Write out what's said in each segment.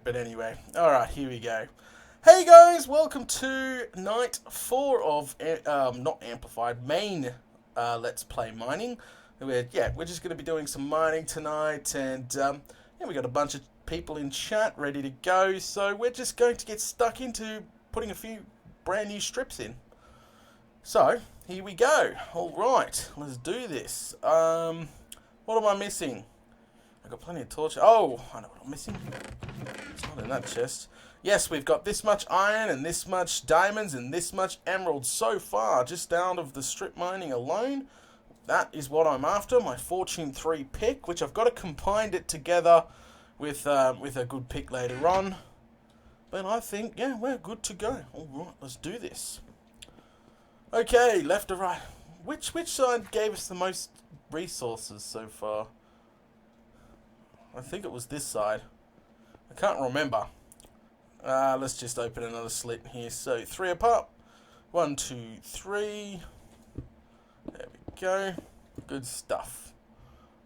But anyway, alright, here we go. Hey guys, welcome to night 4 of, not Amplified, main Let's Play Mining. We're just going to be doing some mining tonight, and we got a bunch of people in chat ready to go, so we're just going to get stuck into putting a few brand new strips in. So, here we go. Alright, let's do this. What am I missing? I've got plenty of torch. Oh, I know what I'm missing. It's not in that chest. Yes, we've got this much iron and this much diamonds and this much emeralds so far, just out of the strip mining alone. That is what I'm after, my Fortune 3 pick, which I've got to combine it together with a good pick later on. But I think, yeah, we're good to go. Alright, let's do this. Okay, left or right. Which side gave us the most resources so far? I think it was this side. I can't remember. Let's just open another slit here. So 3 apart. 1, 2, 3. There we go. Good stuff.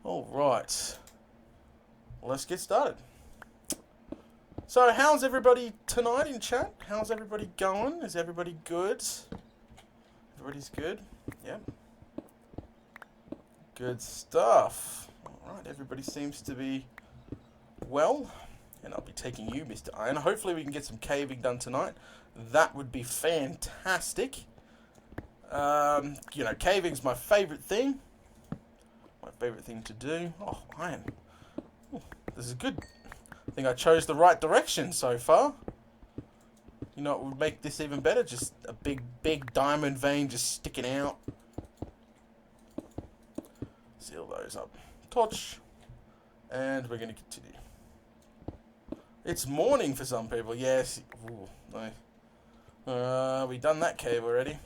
Alright. Let's get started. So how's everybody tonight in chat? How's everybody going? Is everybody good? Everybody's good? Yep. Good stuff. Alright, everybody seems to be well, and I'll be taking you, Mr. Iron. Hopefully we can get some caving done tonight. That would be fantastic. Caving's my favourite thing. My favourite thing to do. Oh, iron. Ooh, this is good. I think I chose the right direction so far. You know what would make this even better? Just a big diamond vein just sticking out. Seal those up. Torch. And we're going to continue. It's morning for some people, yes. Ooh, no. We done that cave already.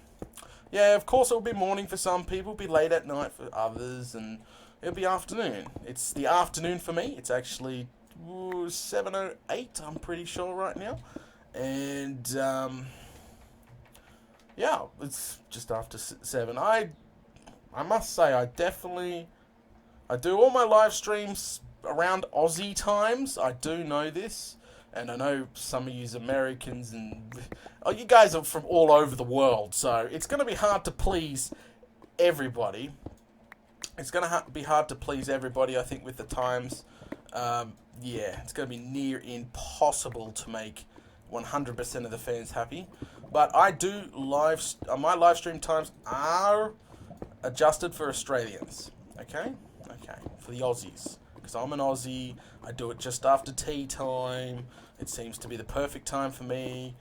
Yeah, of course it'll be morning for some people, it'll be late at night for others, and it'll be afternoon. It's the afternoon for me. It's actually 7:08, I'm pretty sure right now. And, yeah, it's just after 7. I must say, I do all my live streams around Aussie times. I do know this, and I know some of you Americans and you guys are from all over the world, so it's going to be hard to please everybody. It's going to be hard to please everybody, I think, with the times. Yeah, it's going to be near impossible to make 100% of the fans happy. But I do my live stream times are adjusted for Australians. Okay, for the Aussies. Because I'm an Aussie, I do it just after tea time. It seems to be the perfect time for me.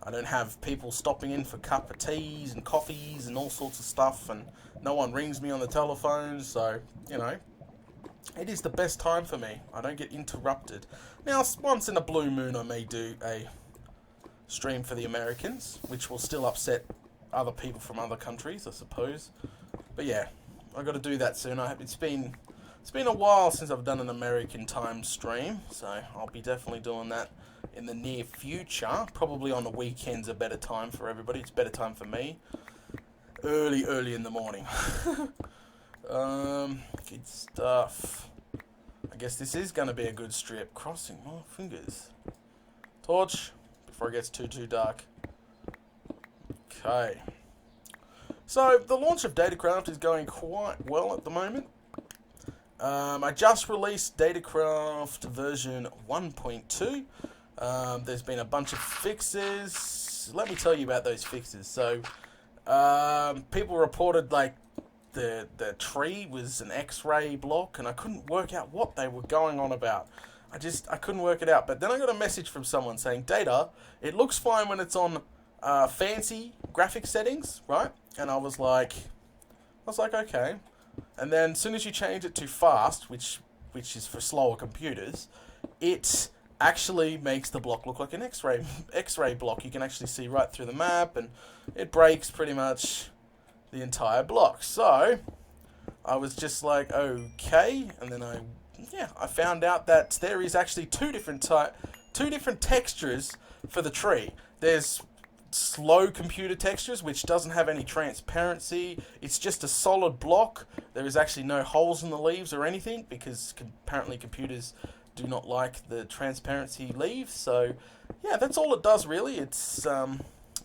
I don't have people stopping in for cup of teas and coffees and all sorts of stuff, and no one rings me on the telephone, so, it is the best time for me. I don't get interrupted. Now, once in a blue moon, I may do a stream for the Americans, which will still upset other people from other countries, I suppose. But yeah, I've got to do that soon. It's been a while since I've done an American time stream, so I'll be definitely doing that in the near future. Probably on the weekends a better time for everybody. It's a better time for me. Early in the morning. Good stuff. I guess this is going to be a good strip. Crossing my fingers. Torch, before it gets too dark. Okay. So, the launch of Datacraft is going quite well at the moment. I just released Datacraft version 1.2. There's been a bunch of fixes. Let me tell you about those fixes. So, people reported like the tree was an X-ray block, and I couldn't work out what they were going on about. I couldn't work it out. But then I got a message from someone saying, Data, it looks fine when it's on fancy graphic settings, right? And I was like, okay. And then as soon as you change it to fast, which is for slower computers, it actually makes the block look like an X-ray block. You can actually see right through the map, and it breaks pretty much the entire block. So I was just like, okay, and then I found out that there is actually two different textures for the tree. There's slow computer textures, which doesn't have any transparency. It's just a solid block. There is actually no holes in the leaves or anything, because apparently computers do not like the transparency leaves. So yeah, that's all it does really. It's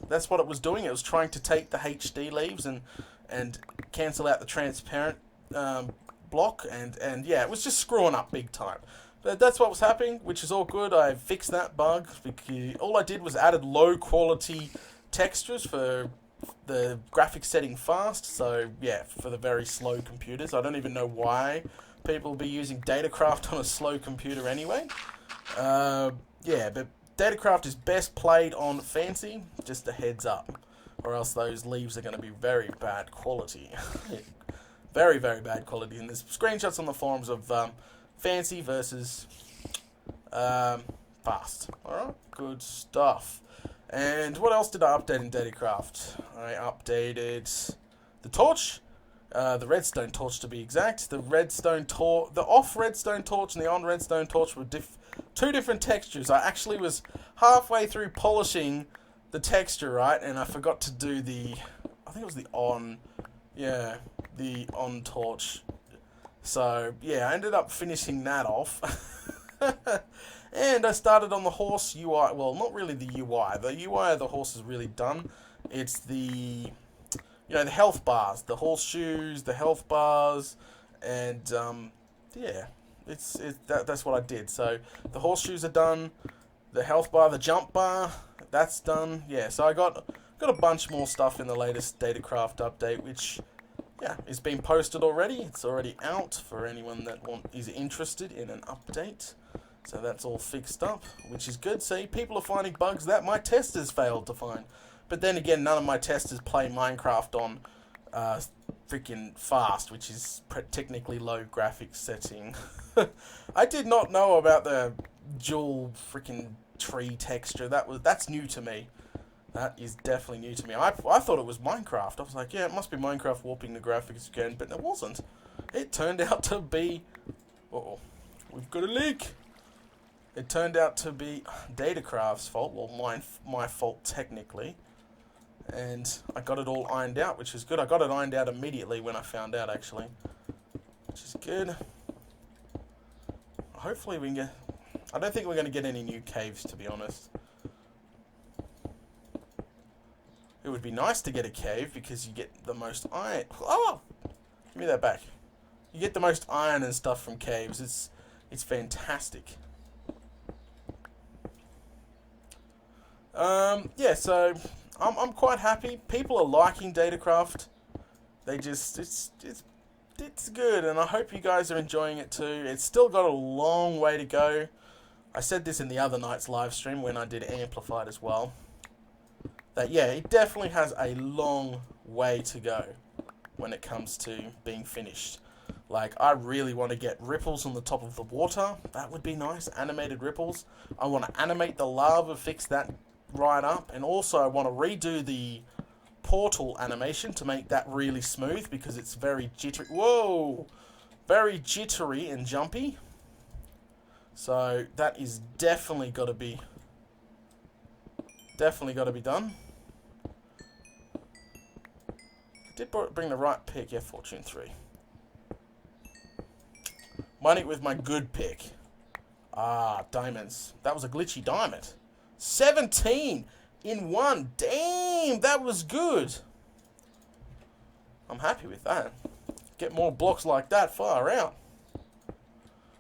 that's what it was doing. It was trying to take the HD leaves and cancel out the transparent block, and yeah, it was just screwing up big time. But that's what was happening, which is all good. I fixed that bug because all I did was added low quality textures for the graphics setting fast. So yeah, for the very slow computers. I don't even know why people will be using Datacraft on a slow computer anyway. Yeah, but Datacraft is best played on fancy, just a heads up, or else those leaves are going to be very bad quality. Very, very bad quality. And there's screenshots on the forums of fancy versus fast. Alright, good stuff. And what else did I update in Datacraft? I updated the torch, the redstone torch to be exact. The redstone torch, the off redstone torch and the on redstone torch were two different textures. I actually was halfway through polishing the texture, right, and I forgot to do the, I think it was the on, yeah, the on torch. So yeah, I ended up finishing that off. And I started on the horse UI. Well, not really the UI. The UI of the horse is really done. It's the, the health bars, the horseshoes, the health bars, and yeah, that's what I did. So the horseshoes are done, the health bar, the jump bar, that's done. Yeah, so I got a bunch more stuff in the latest Datacraft update, which yeah, is being posted already. It's already out for anyone that is interested in an update. So that's all fixed up, which is good. See, people are finding bugs that my testers failed to find. But then again, none of my testers play Minecraft on freaking fast, which is technically low graphics setting. I did not know about the dual freaking tree texture. That's new to me. That is definitely new to me. I thought it was Minecraft. I was like, yeah, it must be Minecraft warping the graphics again, but it wasn't. It turned out to be... Uh-oh, we've got a leak. It turned out to be Datacraft's fault, well, my fault technically, and I got it all ironed out, which is good. I got it ironed out immediately when I found out, actually, which is good. Hopefully we can get... I don't think we're going to get any new caves, to be honest. It would be nice to get a cave, because you get the most iron... Oh! Give me that back. You get the most iron and stuff from caves. It's fantastic. Yeah, so I'm quite happy. People are liking Datacraft. They just it's good, and I hope you guys are enjoying it too. It's still got a long way to go. I said this in the other night's live stream when I did Amplified as well. That yeah, it definitely has a long way to go when it comes to being finished. Like, I really want to get ripples on the top of the water. That would be nice. Animated ripples. I want to animate the lava, fix that right up, and also I want to redo the portal animation to make that really smooth, because it's very jittery. Whoa! Very jittery and jumpy. So that is definitely got to be done. Did bring the right pick. Yeah, Fortune 3. Mining it with my good pick. Ah, diamonds. That was a glitchy diamond. 17 in one. Damn, that was good. I'm happy with that. Get more blocks like that far out.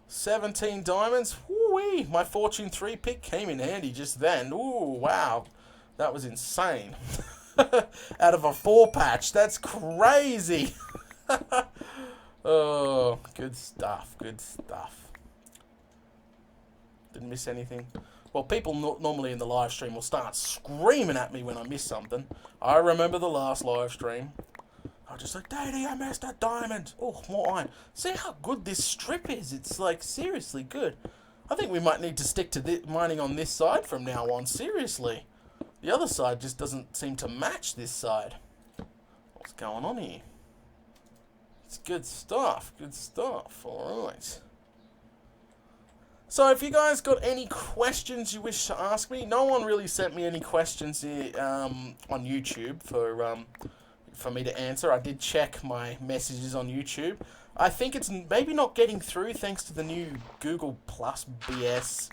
17 diamonds. Woo-wee. My Fortune 3 pick came in handy just then. Ooh, wow. That was insane. Out of a 4-patch. That's crazy. Oh, good stuff. Good stuff. Didn't miss anything. Well, people normally in the live stream will start screaming at me when I miss something. I remember the last live stream. I was just like, Daddy, I missed a diamond. Oh, more iron. See how good this strip is? It's like seriously good. I think we might need to stick to mining on this side from now on. Seriously. The other side just doesn't seem to match this side. What's going on here? It's good stuff. Good stuff. Alright. So if you guys got any questions you wish to ask me, no one really sent me any questions here, on YouTube for me to answer. I did check my messages on YouTube. I think it's maybe not getting through thanks to the new Google Plus BS.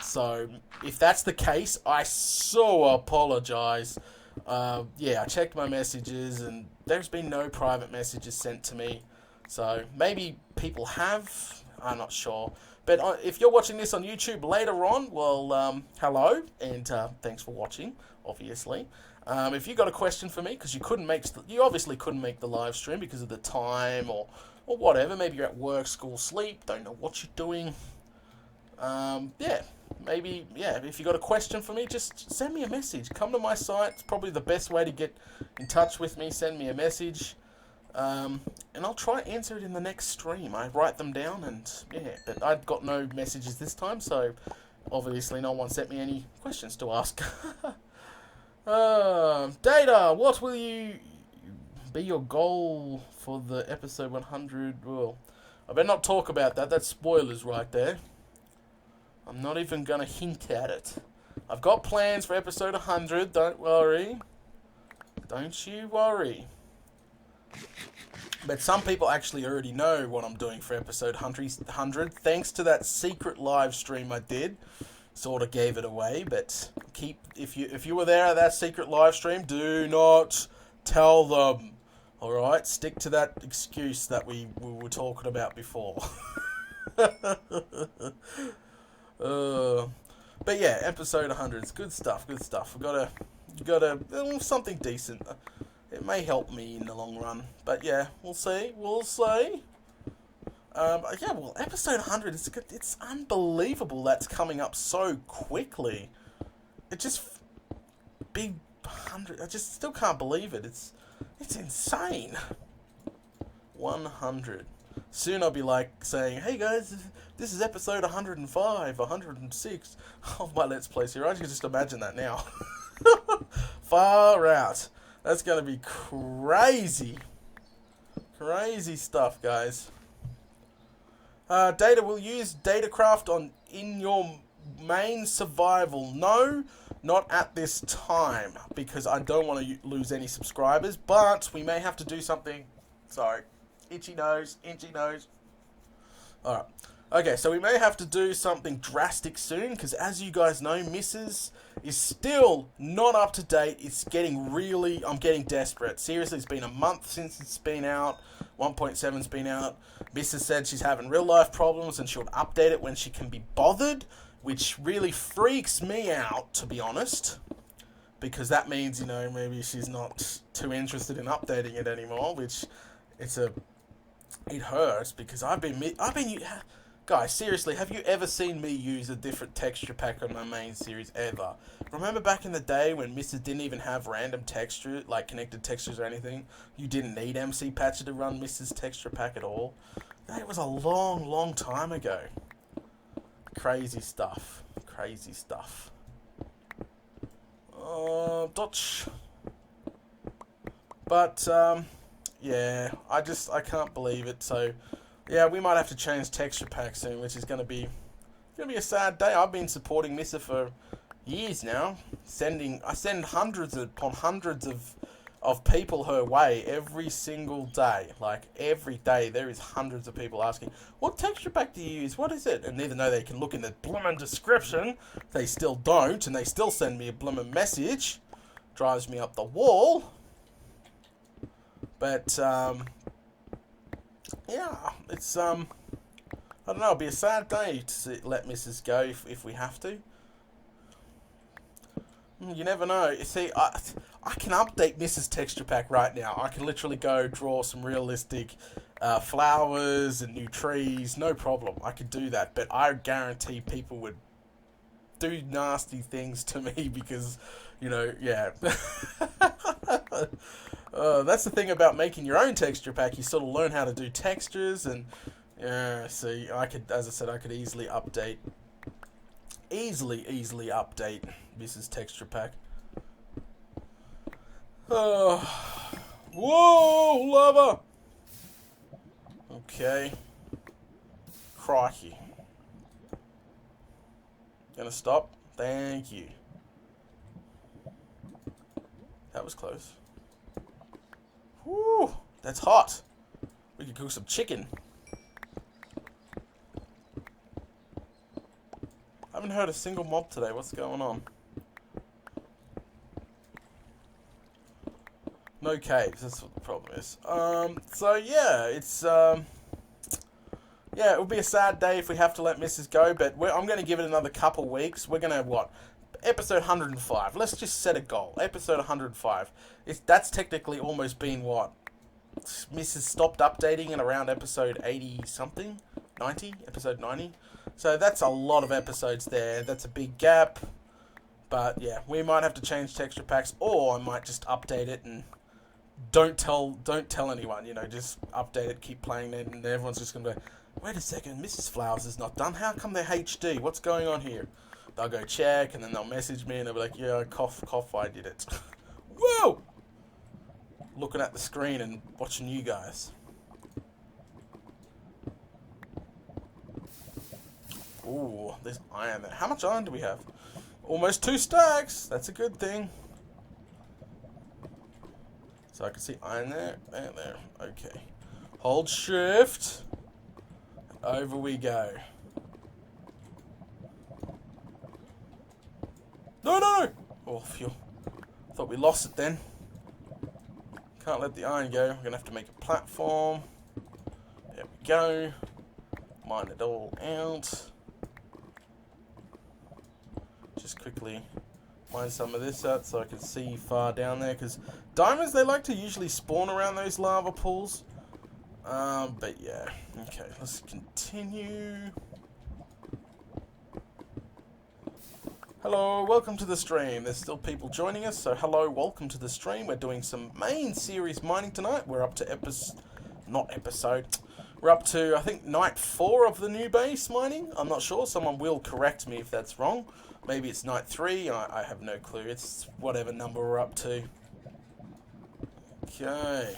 So if that's the case, I so apologize. Yeah, I checked my messages and there's been no private messages sent to me. So maybe people have. I'm not sure. But if you're watching this on YouTube later on, well, hello and thanks for watching. Obviously, if you got a question for me, because you obviously couldn't make the live stream because of the time or whatever. Maybe you're at work, school, sleep, don't know what you're doing. Yeah, maybe, yeah, if you got a question for me, just send me a message. Come to my site. It's probably the best way to get in touch with me. Send me a message. And I'll try to answer it in the next stream. I write them down and, yeah, but I've got no messages this time, so obviously no one sent me any questions to ask. Data, what will you be your goal for the episode 100? Well, I better not talk about that. That's spoilers right there. I'm not even going to hint at it. I've got plans for episode 100. Don't worry. Don't you worry. But some people actually already know what I'm doing for episode 100. Thanks to that secret live stream I did. Sort of gave it away, but if you were there at that secret live stream, do not tell them. All right, stick to that excuse that we were talking about before. But yeah, episode 100 is good stuff. Good stuff. We got a something decent. It may help me in the long run, but yeah, we'll see. We'll see. Yeah, well, episode 100, it's unbelievable that's coming up so quickly. It just big 100. I just still can't believe it. It's insane. 100. Soon I'll be like saying, "Hey guys, this is episode 105, 106 of my Let's Play series." I can just imagine that now. Far out. That's gonna be crazy. Crazy stuff, guys. Data will use Datacraft in your main survival. No, not at this time, because I don't want to lose any subscribers, but we may have to do something. Sorry. Itchy nose, itchy nose. Alright. Okay, so we may have to do something drastic soon, because as you guys know, Mrs. is still not up to date. It's getting really... I'm getting desperate. Seriously, it's been a month since it's been out. 1.7's been out. Mrs. said she's having real-life problems, and she'll update it when she can be bothered, which really freaks me out, to be honest. Because that means, you know, maybe she's not too interested in updating it anymore, which... It hurts, because I've been... Guys, seriously, have you ever seen me use a different texture pack on my main series ever? Remember back in the day when Mrs. didn't even have random texture, like connected textures or anything? You didn't need MC Patcher to run Mrs. texture pack at all? That was a long, long time ago. Crazy stuff. Crazy stuff. Dutch. But, yeah, I can't believe it, so... Yeah, we might have to change texture pack soon, which is gonna be a sad day. I've been supporting Missa for years now. I send hundreds upon hundreds of people her way every single day. Like every day, there is hundreds of people asking, "What texture pack do you use? What is it?" And even though they can look in the bloomin' description, they still don't, and they still send me a bloomin' message. Drives me up the wall. But yeah, it's, I don't know, it'll be a sad day to let Mrs. go if we have to. You never know. You see, I can update Mrs. Texture Pack right now. I can literally go draw some realistic flowers and new trees, no problem. I could do that, but I guarantee people would do nasty things to me because, you know, yeah. That's the thing about making your own texture pack. You sort of learn how to do textures, and yeah. See, as I said, I could easily update Mrs. Texture Pack. Whoa, lava. Okay. Crikey. Gonna stop. Thank you. That was close. Whew, that's hot. We could cook some chicken. I haven't heard a single mob today. What's going on? No caves. That's what the problem is. So yeah, it's yeah, it would be a sad day if we have to let Mrs. go, but I'm going to give it another couple weeks. We're going to, what? Episode 105. Let's just set a goal. Episode 105. That's technically almost been, what? Mrs. stopped updating in around episode 80-something? 90? Episode 90? So that's a lot of episodes there. That's a big gap. But, yeah, we might have to change texture packs, or I might just update it and don't tell anyone, you know, just update it, keep playing it, and everyone's just going to go, wait a second, Mrs. Flowers is not done. How come they're HD? What's going on here? They'll go check, and then they'll message me, and they'll be like, yeah, cough, I did it. Whoa! Looking at the screen and watching you guys. Ooh, there's iron there. How much iron do we have? Almost 2 stacks. That's a good thing. So I can see iron there, and there. Okay. Hold shift. Over we go. No! Oh, phew. Thought we lost it then. Can't let the iron go. We're going to have to make a platform. There we go. Mine it all out. Just quickly mine some of this out so I can see far down there. Because diamonds, they like to usually spawn around those lava pools. But yeah, okay, let's continue. Hello, welcome to the stream. There's still people joining us, so hello, welcome to the stream. We're doing some main series mining tonight. We're up to we're up to, I think, night 4 of the new base mining. I'm not sure, someone will correct me if that's wrong. Maybe it's night 3, I have no clue. It's whatever number we're up to. Okay.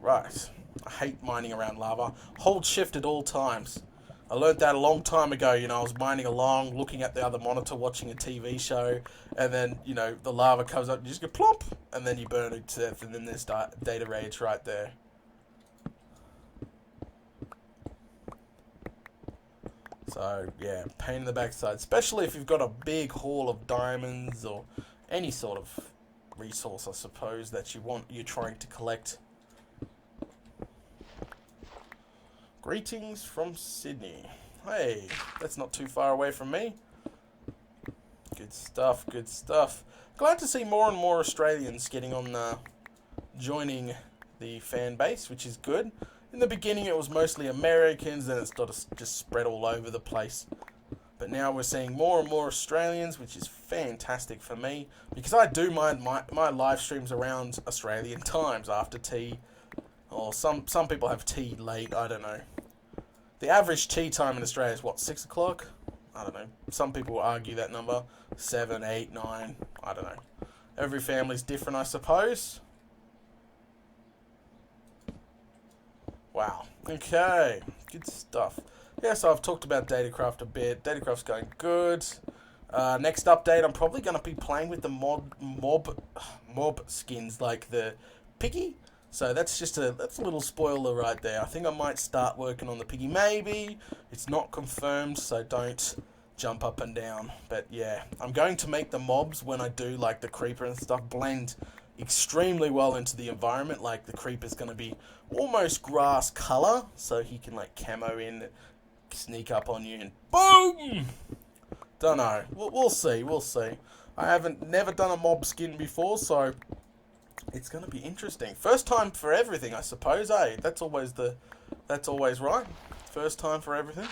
Right. I hate mining around lava. Hold shift at all times. I learned that a long time ago, you know, I was mining along, looking at the other monitor, watching a TV show, and then, you know, the lava comes up, you just go plop, and then you burn it to death, and then there's data rage right there. So, yeah, pain in the backside, especially if you've got a big haul of diamonds or any sort of resource, I suppose, that you're trying to collect. Greetings from Sydney. Hey, that's not too far away from me. Good stuff, good stuff. Glad to see more and more Australians getting on, joining the fan base, which is good. In the beginning it was mostly Americans, then it's just spread all over the place. But now we're seeing more and more Australians, which is fantastic for me, because I do mind my live streams around Australian times after tea. Or some people have tea late, I don't know. The average tea time in Australia is what, 6 o'clock? I don't know. Some people will argue that number. 7, 8, 9, I don't know. Every family's different, I suppose. Wow. Okay. Good stuff. Yeah, so I've talked about Datacraft a bit. Datacraft's going good. Next update, I'm probably going to be playing with the mob skins, like the piggy. So that's a little spoiler right there. I think I might start working on the piggy. Maybe. It's not confirmed, so don't jump up and down. But yeah, I'm going to make the mobs when I do like the creeper and stuff blend extremely well into the environment. Like the creeper's going to be almost grass color, so he can like camo in, sneak up on you and boom! Don't know. We'll see. We'll see. I haven't never done a mob skin before, so it's going to be interesting. First time for everything, I suppose, eh? That's always right. First time for everything.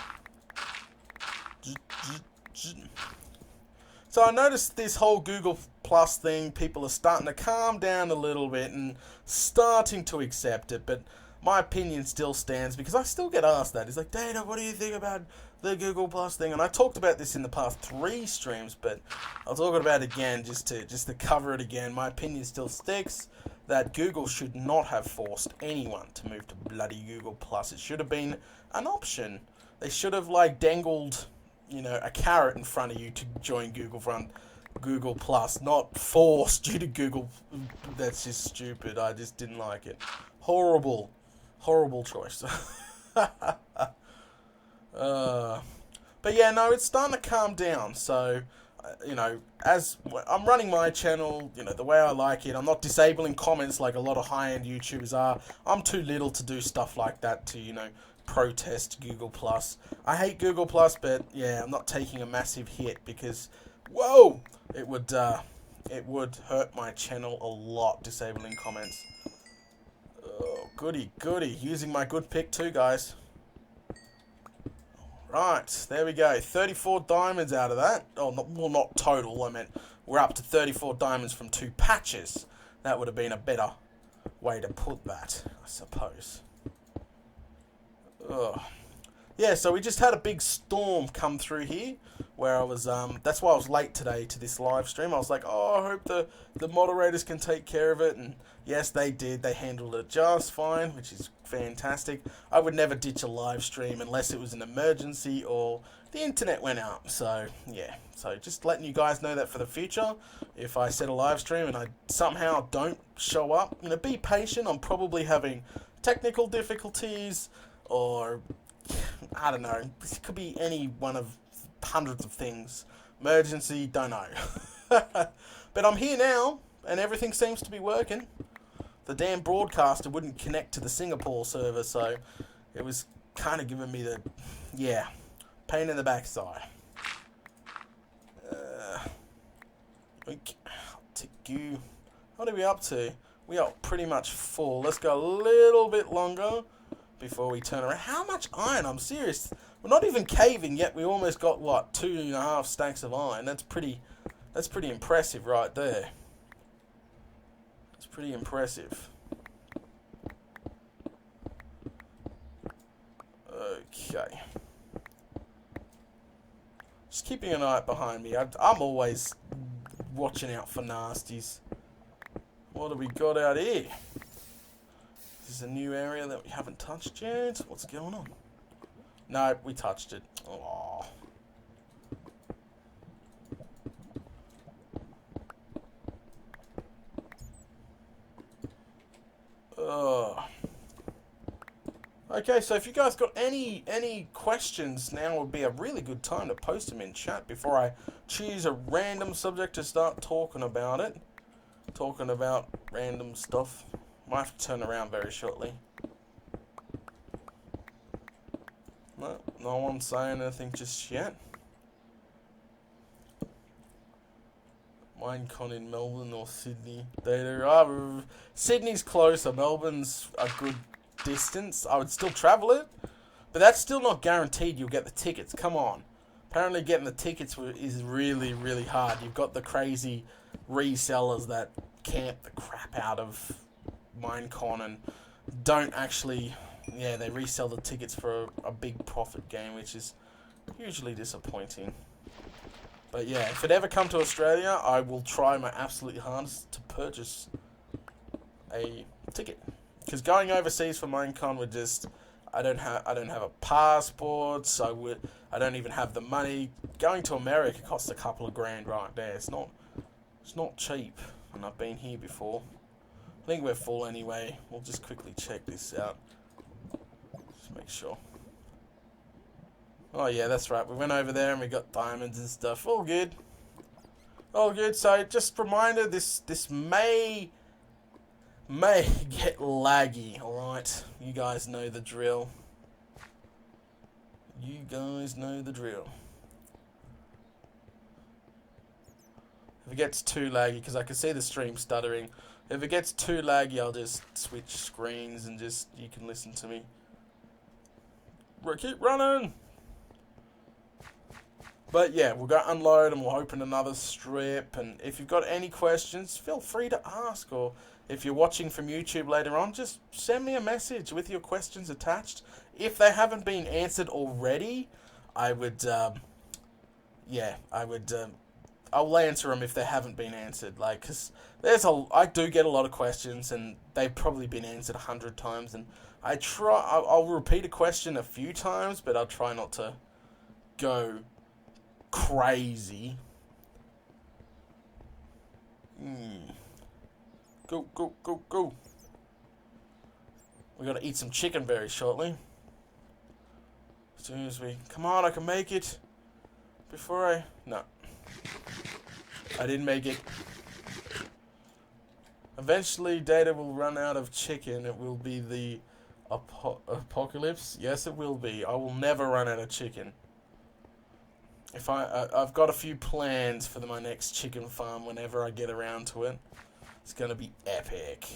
So I noticed this whole Google Plus thing, people are starting to calm down a little bit and starting to accept it, but my opinion still stands because I still get asked that. It's like, Data, what do you think about the Google Plus thing? And I talked about this in the past 3 streams, but I'll talk about it again just to cover it again. My opinion still sticks that Google should not have forced anyone to move to bloody Google Plus. It should have been an option. They should have like dangled, you know, a carrot in front of you to join Google Front. Google Plus, not forced due to Google. That's just stupid. I just didn't like it. Horrible, horrible choice. But yeah, no, it's starting to calm down. So, you know, as I'm running my channel, you know, the way I like it, I'm not disabling comments like a lot of high-end YouTubers are. I'm too little to do stuff like that to, you know, protest Google Plus. I hate Google Plus, but yeah, I'm not taking a massive hit because, whoa, it would hurt my channel a lot disabling comments. Oh, goody, goody. Using my good pick too, guys. Right, there we go. 34 diamonds out of that. Oh, well, not total. I meant we're up to 34 diamonds from 2 patches. That would have been a better way to put that, I suppose. Ugh. Yeah, so we just had a big storm come through here, where I was, that's why I was late today to this live stream. I was like, oh, I hope the moderators can take care of it, and yes, they did. They handled it just fine, which is fantastic. I would never ditch a live stream unless it was an emergency or the internet went out. So, yeah, so just letting you guys know that for the future, if I set a live stream and I somehow don't show up, you know, be patient. I'm probably having technical difficulties, or I don't know, this could be any one of hundreds of things. Emergency, don't know. But I'm here now, and everything seems to be working. The damn broadcaster wouldn't connect to the Singapore server, so it was kind of giving me the, yeah, pain in the backside. Tick you. What are we up to? We are pretty much full. Let's go a little bit longer before we turn around. How much iron? I'm serious. We're not even caving yet. We almost got, what, 2.5 stacks of iron. That's pretty impressive right there. It's pretty impressive. Okay. Just keeping an eye behind me. I'm always watching out for nasties. What have we got out here? This is a new area that we haven't touched yet. What's going on? No, we touched it. Oh. Okay, so if you guys got any questions, now would be a really good time to post them in chat before I choose a random subject to start talking about it. Talking about random stuff. Might have to turn around very shortly. No one's saying anything just yet. Minecon in Melbourne or Sydney? Sydney's closer. Melbourne's a good distance. I would still travel it, but that's still not guaranteed you'll get the tickets. Come on. Apparently getting the tickets is really, really hard. You've got the crazy resellers that camp the crap out of Minecon and don't actually, yeah, they resell the tickets for a big profit gain, which is hugely disappointing. But yeah, if it ever come to Australia, I will try my absolute hardest to purchase a ticket. Because going overseas for Minecon would just, I don't have a passport, so I don't even have the money. Going to America costs a couple of grand right there. It's not cheap, and I've been here before. I think we're full anyway. We'll just quickly check this out. Just make sure. Oh yeah, that's right. We went over there and we got diamonds and stuff. All good. All good. So just a reminder, this may get laggy, alright? You guys know the drill. You guys know the drill. If it gets too laggy, because I can see the stream stuttering. If it gets too laggy, I'll just switch screens and just, you can listen to me. Keep running! But yeah, we'll go unload and we'll open another strip. And if you've got any questions, feel free to ask. Or if you're watching from YouTube later on, just send me a message with your questions attached. If they haven't been answered already, I would, I'll answer them if they haven't been answered. Like, cause I do get a lot of questions and they've probably been answered 100 times. And I'll repeat a question a few times, but I'll try not to go crazy. Go, go, go, go. We gotta eat some chicken very shortly. As soon as we... Come on, I can make it. Before I... No. I didn't make it. Eventually, Data will run out of chicken. It will be the apocalypse. Yes, it will be. I will never run out of chicken. If I've got a few plans for my next chicken farm whenever I get around to it. It's gonna be epic.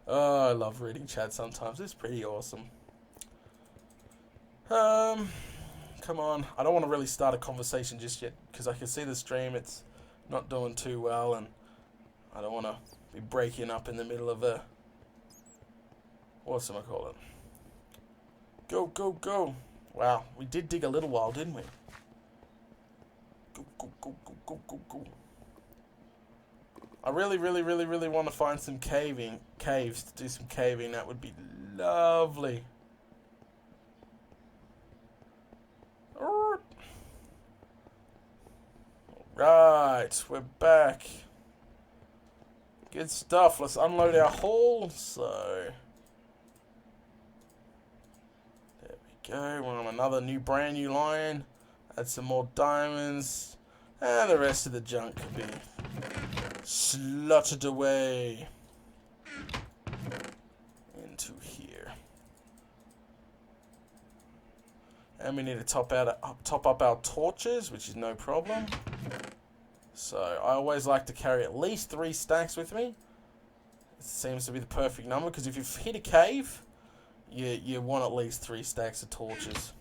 Oh, I love reading chat sometimes. It's pretty awesome. Come on. I don't want to really start a conversation just yet because I can see the stream. It's not doing too well, and I don't want to be breaking up in the middle of a... whatchamacallit? Go, go, go. Wow, we did dig a little while, didn't we? Go, go, go, go, go, go, go. I really want to find some caves to do some caving. That would be lovely. Right, we're back. Good stuff. Let's unload our haul. So there we go. We're on another brand new line. Add some more diamonds, and the rest of the junk can be slotted away into here. And we need to top up our torches, which is no problem. So I always like to carry at least 3 stacks with me. It seems to be the perfect number because if you've hit a cave, you want at least 3 stacks of torches.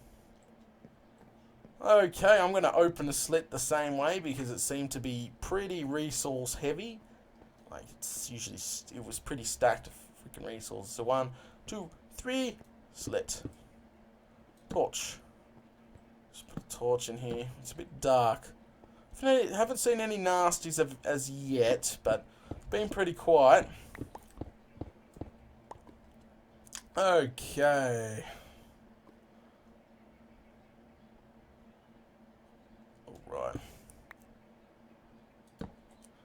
Okay, I'm going to open the slit the same way because it seemed to be pretty resource heavy. Like it was pretty stacked of freaking resources. So 1, 2, 3, slit. Torch. Just put a torch in here. It's a bit dark. I haven't seen any nasties as yet, but it's been pretty quiet. Okay. Alright.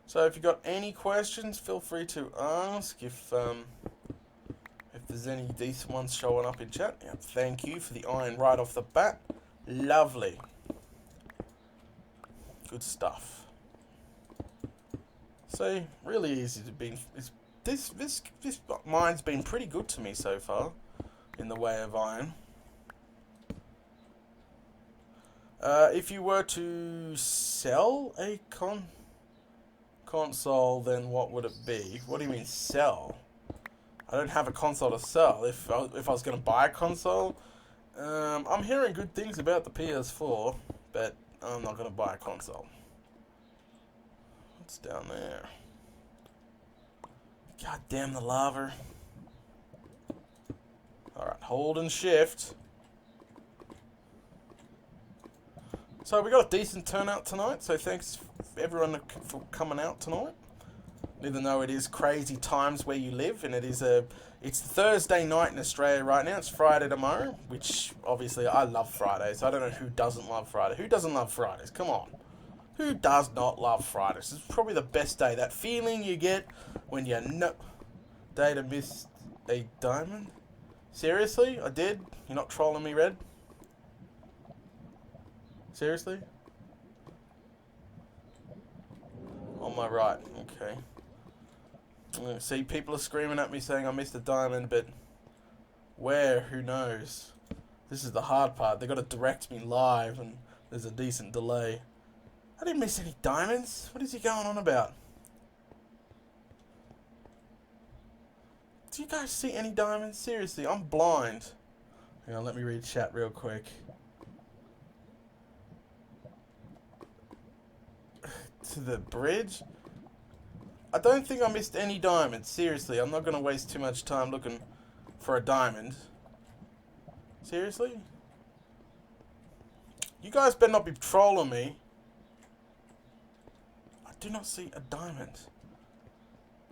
So if you've got any questions, feel free to ask. If there's any decent ones showing up in chat. Yeah, thank you for the iron right off the bat. Lovely. Good stuff. So really easy to be. This mine's been pretty good to me so far, in the way of iron. If you were to sell a console, then what would it be? What do you mean sell? I don't have a console to sell. If I was going to buy a console, I'm hearing good things about the PS4, but I'm not going to buy a console. What's down there? God damn the lava. Alright, hold and shift. So we got a decent turnout tonight, so thanks everyone for coming out tonight. Even though it is crazy times where you live, and it's Thursday night in Australia right now. It's Friday tomorrow, which obviously I love Fridays. I don't know who doesn't love Friday. Who doesn't love Fridays? Come on. Who does not love Fridays? It's probably the best day. That feeling you get when you know... Data missed a diamond? Seriously? I did? You're not trolling me, Red? Seriously? On my right. Okay. See, people are screaming at me saying I missed a diamond, but where? Who knows? This is the hard part. They got to direct me live, and there's a decent delay. I didn't miss any diamonds. What is he going on about? Do you guys see any diamonds? Seriously, I'm blind. Hang on, let me read chat real quick. To the bridge? I don't think I missed any diamonds. Seriously, I'm not going to waste too much time looking for a diamond. Seriously? You guys better not be trolling me. I do not see a diamond.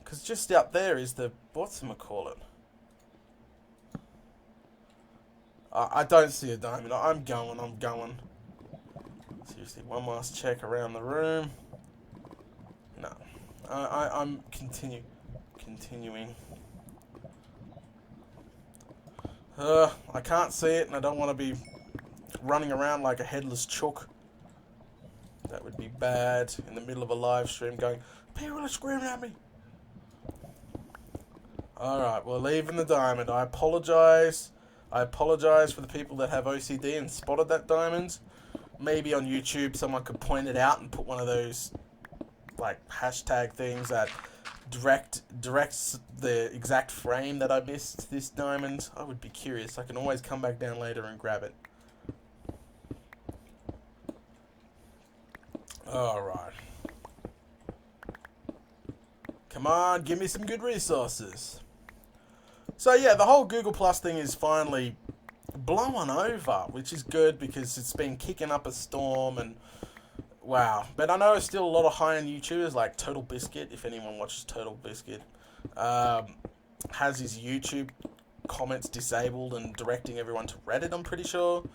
Because just out there is the... whatchamacallit? I don't see a diamond. I'm going. Seriously, one last check around the room. No. I'm continuing. I can't see it, and I don't want to be running around like a headless chook. That would be bad in the middle of a live stream going, people are screaming at me. Alright, we're leaving the diamond. I apologise. I apologise for the people that have OCD and spotted that diamond. Maybe on YouTube someone could point it out and put one of those like hashtag things that directs the exact frame that I missed this diamond. I would be curious. I can always come back down later and grab it. Alright. Come on, give me some good resources. So yeah, the whole Google Plus thing is finally blowing over, which is good because it's been kicking up a storm and wow. But I know still a lot of high-end YouTubers like Total Biscuit, if anyone watches Total Biscuit, has his YouTube comments disabled and directing everyone to Reddit, I'm pretty sure.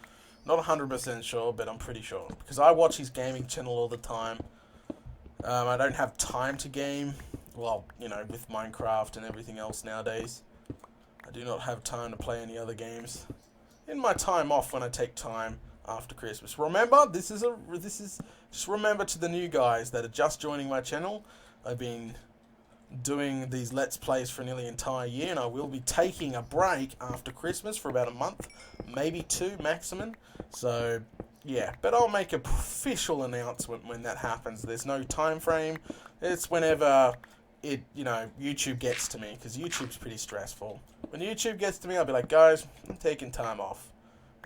Not 100% sure, but I'm pretty sure. Because I watch his gaming channel all the time. I don't have time to game. Well, you know, with Minecraft and everything else nowadays. I do not have time to play any other games. In my time off, when I take time after Christmas. Remember, this is just remember to the new guys that are just joining my channel. I've been doing these Let's Plays for nearly an entire year, and I will be taking a break after Christmas for about a month, maybe 2 maximum. So, yeah, but I'll make an official announcement when that happens. There's no time frame. It's whenever it, you know, YouTube gets to me, because YouTube's pretty stressful. When YouTube gets to me, I'll be like, guys, I'm taking time off.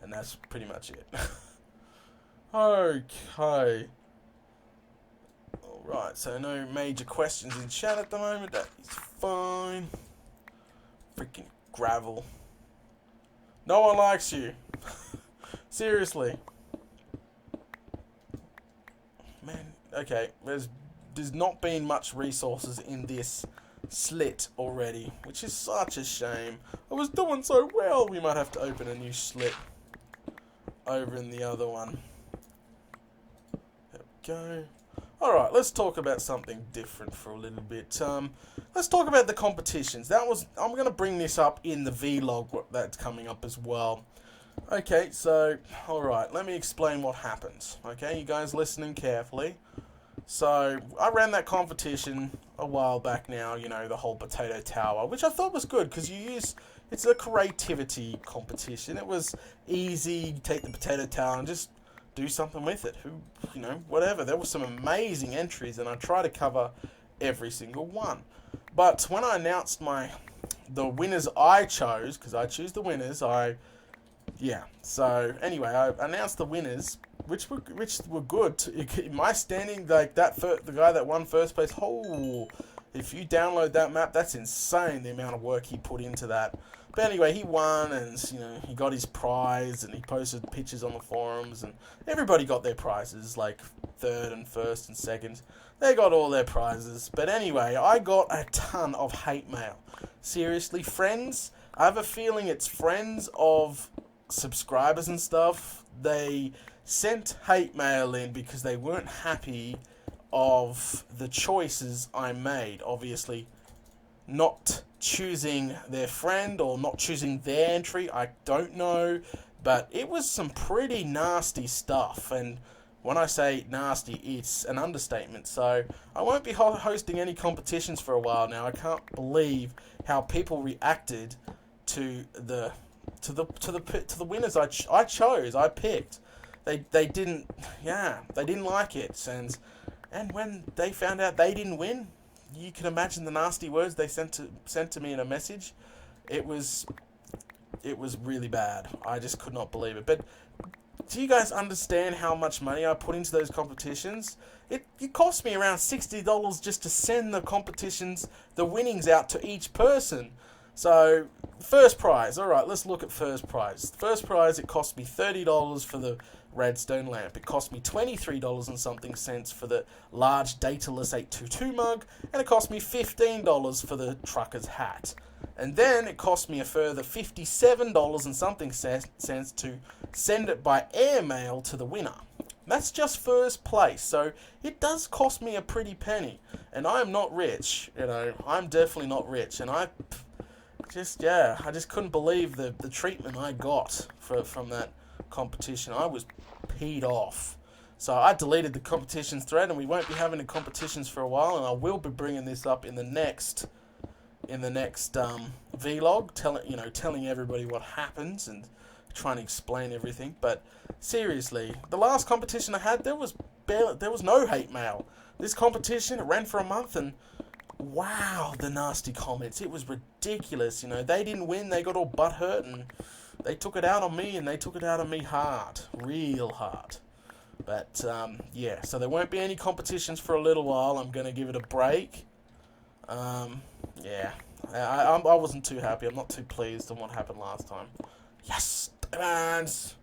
And that's pretty much it. Okay. Alright, so no major questions in chat at the moment. That is fine. Freaking gravel. No one likes you. Seriously. Man, okay. There's not been much resources in this slit already, which is such a shame. I was doing so well. We might have to open a new slit over in the other one. There we go. Alright, let's talk about something different for a little bit. Let's talk about the competitions. I'm going to bring this up in the vlog that's coming up as well. Okay, so, alright, let me explain what happens. Okay, you guys listening carefully. So, I ran that competition a while back now, you know, the whole potato tower, which I thought was good, because it's a creativity competition. It was easy, you take the potato tower and just do something with it. You know, whatever. There were some amazing entries, and I try to cover every single one. But when I announced the winners I chose, because I choose the winners, so anyway, I announced the winners, which were good. My standing, like the guy that won first place, if you download that map, that's insane, the amount of work he put into that. But anyway, he won, and you know, he got his prize, and he posted pictures on the forums, and everybody got their prizes, like third and first and second. They got all their prizes. But anyway, I got a ton of hate mail. Seriously, friends, I have a feeling it's friends of subscribers and stuff. They sent hate mail in because they weren't happy of the choices I made. Obviously, not choosing their friend or not choosing their entry, I don't know, but it was some pretty nasty stuff. And when I say nasty, it's an understatement. So I won't be hosting any competitions for a while now. I can't believe how people reacted to the winners I chose. I picked. They didn't like it, and when they found out they didn't win, you can imagine the nasty words they sent to me in a message. It was really bad. I just could not believe it. But do you guys understand how much money I put into those competitions? It cost me around $60 just to send the winnings out to each person. So, first prize. Alright, let's look at first prize. First prize, it cost me $30 for the redstone lamp. It cost me $23 and something cents for the large Dataless 822 mug. And it cost me $15 for the trucker's hat. And then it cost me a further $57 and something cents to send it by airmail to the winner. That's just first place, so it does cost me a pretty penny. And I am not rich, you know, I'm definitely not rich. And I just couldn't believe the treatment I got from that competition. I was peed off. So I deleted the competitions thread, and we won't be having the competitions for a while, and I will be bringing this up in the next vlog, telling everybody what happens and trying to explain everything. But seriously, the last competition I had, there was no hate mail. This competition, it ran for a month, and wow, the nasty comments. It was ridiculous. You know, they didn't win, they got all butthurt, and they took it out on me, and they took it out on me hard, real hard. But yeah, so there won't be any competitions for a little while. I'm going to give it a break. Yeah, I wasn't too happy. I'm not too pleased on what happened last time. Yes, demands.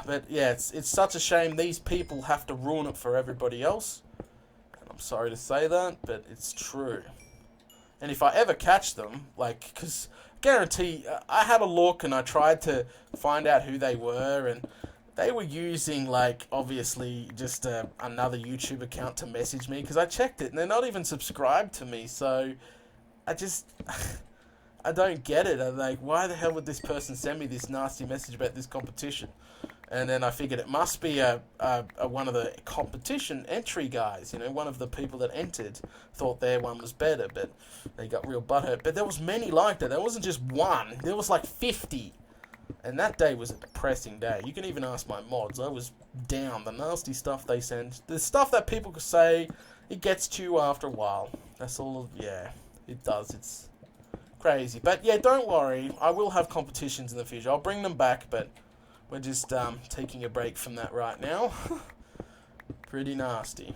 But yeah, it's such a shame these people have to ruin it for everybody else. And I'm sorry to say that, but it's true. And if I ever catch them, like, because guarantee, I had a look and I tried to find out who they were, and they were using, like, obviously just another YouTube account to message me, because I checked it and they're not even subscribed to me. So I just I don't get it. I'm like, why the hell would this person send me this nasty message about this competition? And then I figured it must be one of the competition entry guys, you know, one of the people that entered thought their one was better, but they got real butthurt. But there was many like that. There wasn't just one. There was like 50. And that day was a depressing day. You can even ask my mods. I was down. The nasty stuff they send. The stuff that people could say, it gets to you after a while. That's all. Yeah, it does. It's crazy. But yeah, don't worry. I will have competitions in the future. I'll bring them back, but we're just taking a break from that right now. Pretty nasty.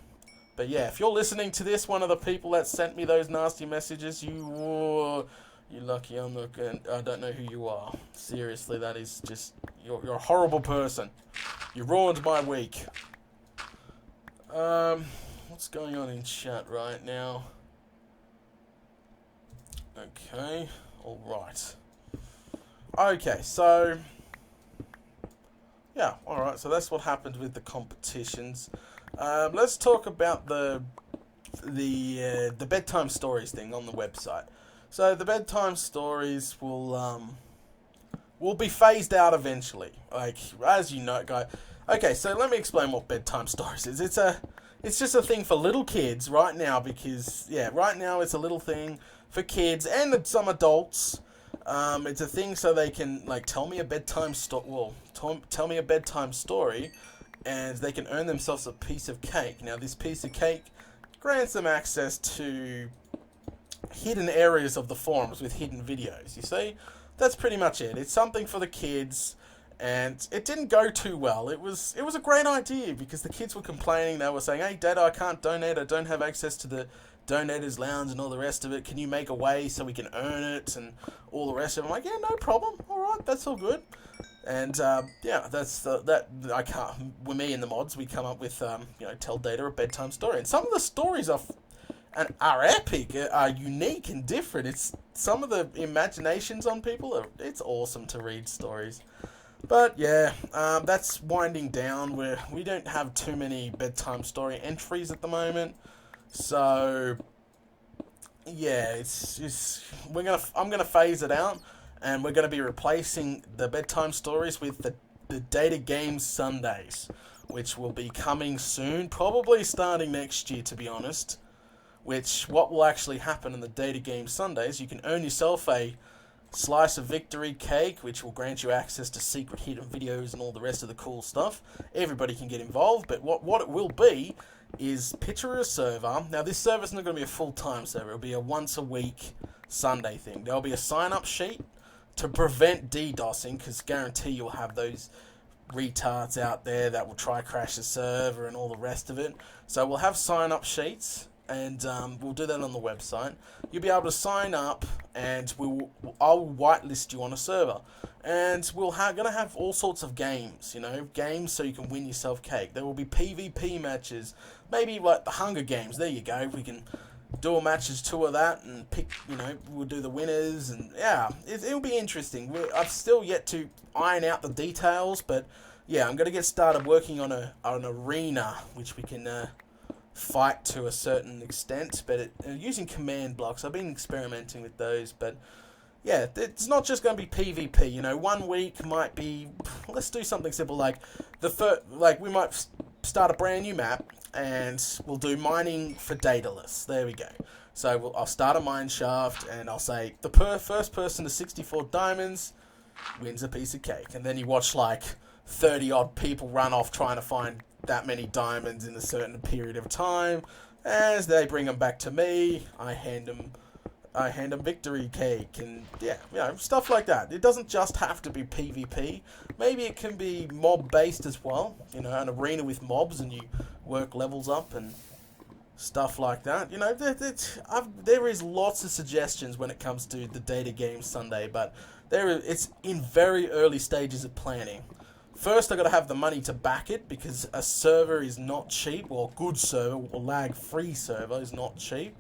But yeah, if you're listening to this, one of the people that sent me those nasty messages, you're lucky. I don't know who you are. Seriously, that is just, you're a horrible person. You ruined my week. What's going on in chat right now? Okay, alright. Okay, so yeah, alright, so that's what happened with the competitions. Let's talk about the bedtime stories thing on the website. So the bedtime stories will be phased out eventually. Like, as you know, guys. Okay, so let me explain what bedtime stories is. It's just a thing for little kids right now, because yeah, right now it's a little thing for kids and some adults. It's a thing so they can, like, tell me a bedtime tell me a bedtime story, and they can earn themselves a piece of cake. Now, this piece of cake grants them access to hidden areas of the forums with hidden videos. You see, that's pretty much it. It's something for the kids, and it didn't go too well. It was a great idea, because the kids were complaining. They were saying, "Hey, Dad, I can't donate. I don't have access to the donators lounge and all the rest of it. Can you make a way so we can earn it?" and all the rest of it. I'm like, yeah, no problem. All right, that's all good. And yeah, I can't. With me and the mods, we come up with tell Data a bedtime story, and some of the stories are epic, are unique and different. It's some of the imaginations on people. It's awesome to read stories. But yeah, that's winding down. We don't have too many bedtime story entries at the moment. So yeah, I'm gonna phase it out, and we're gonna be replacing the bedtime stories with the Data Games Sundays, which will be coming soon, probably starting next year, to be honest. What will actually happen in the Data Game Sundays, you can earn yourself a slice of victory cake, which will grant you access to secret hidden videos and all the rest of the cool stuff. Everybody can get involved, but what it will be is picture a server. Now, this server's not going to be a full-time server. It'll be a once-a-week Sunday thing. There'll be a sign-up sheet to prevent DDoSing, because guarantee you'll have those retards out there that will try crash the server and all the rest of it. So we'll have sign-up sheets, and we'll do that on the website. You'll be able to sign up, and I'll whitelist you on a server, and we're gonna have all sorts of games. Games so you can win yourself cake. There will be PvP matches, maybe like the Hunger Games. There you go. We can dual matches, two of that, and pick, we'll do the winners, and yeah, it'll be interesting. I've still yet to iron out the details, but yeah, I'm going to get started working on an arena, which we can fight to a certain extent, but using command blocks. I've been experimenting with those, but yeah, it's not just going to be PvP. 1 week might be, let's do something simple, like we might start a brand new map, and we'll do mining for dataless. There we go. So I'll start a mine shaft, and I'll say the first person to 64 diamonds wins a piece of cake. And then you watch like 30 odd people run off trying to find that many diamonds in a certain period of time. As they bring them back to me, I hand them victory cake, and yeah, stuff like that. It doesn't just have to be PvP. Maybe it can be mob based as well. An arena with mobs, and you work levels up and stuff like that. There is lots of suggestions when it comes to the Data Games Sunday, but it's in very early stages of planning. First, I've got to have the money to back it, because a server is not cheap, or a good server, or lag-free server is not cheap.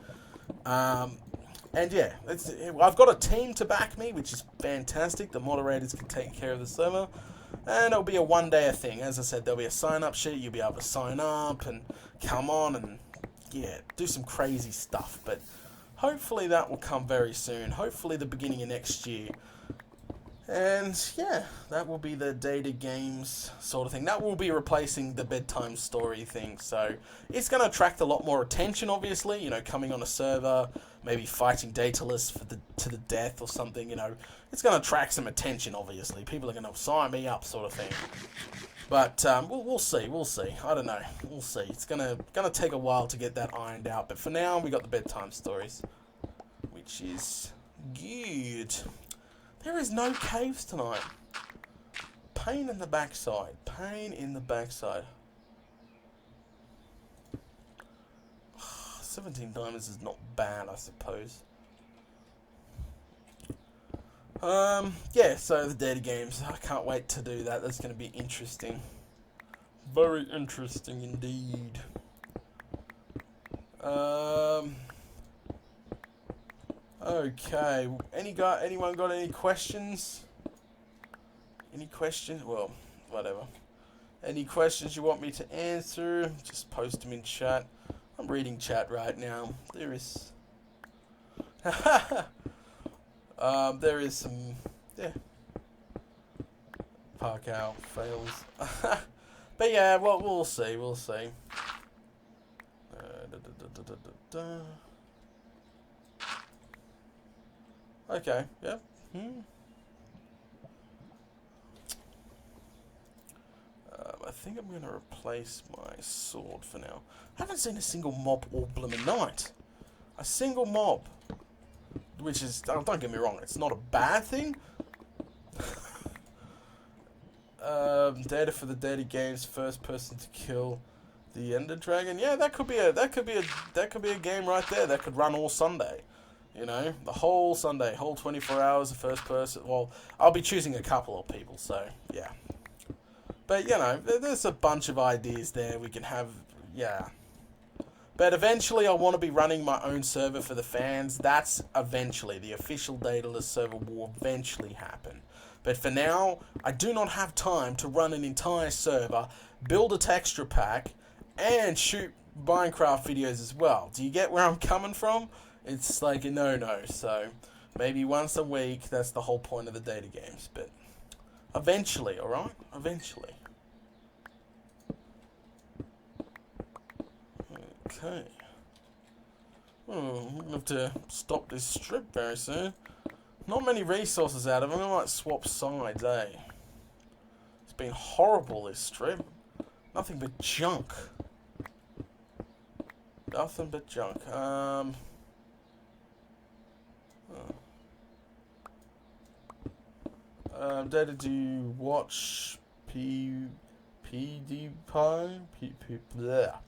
And yeah, I've got a team to back me, which is fantastic. The moderators can take care of the server. And it'll be a one-day thing. As I said, there'll be a sign-up sheet. You'll be able to sign up and come on and, yeah, do some crazy stuff. But hopefully that will come very soon. Hopefully the beginning of next year. And yeah, that will be the Data Games sort of thing. That will be replacing the bedtime story thing. So it's going to attract a lot more attention, obviously. Coming on a server, maybe fighting dataless to the death or something. It's going to attract some attention, obviously. People are going to sign me up, sort of thing. But we'll see. We'll see. I don't know. We'll see. It's gonna take a while to get that ironed out. But for now, we got the bedtime stories, which is good. There is no caves tonight. Pain in the backside. Pain in the backside. 17 diamonds is not bad, I suppose. Yeah, so the Data Games. I can't wait to do that. That's going to be interesting. Very interesting indeed. Okay. Anyone got any questions? Any questions? Well, whatever. Any questions you want me to answer? Just post them in chat. I'm reading chat right now. There is some, yeah. Park out fails. But yeah, well, we'll see. We'll see. Okay. Yeah. I think I'm going to replace my sword for now. I haven't seen a single mob all blooming night. A single mob. Which is, don't get me wrong, it's not a bad thing. Data for the Data Games, first person to kill the Ender Dragon. Yeah, that could be a game right there that could run all Sunday. The whole Sunday, whole 24 hours, the first person. Well, I'll be choosing a couple of people, so yeah. But there's a bunch of ideas there we can have. Yeah. But eventually I want to be running my own server for the fans. That's eventually. The official dataless server will eventually happen. But for now, I do not have time to run an entire server, build a texture pack, and shoot Minecraft videos as well. Do you get where I'm coming from? It's like a no-no. So maybe once a week, that's the whole point of the Data Games. But eventually, alright? Eventually. Okay. I'm going to have to stop this strip very soon. Not many resources out of it. I might swap sides, eh? It's been horrible, this strip. Nothing but junk. Nothing but junk. Data, do you watch PewDiePie? Bleh.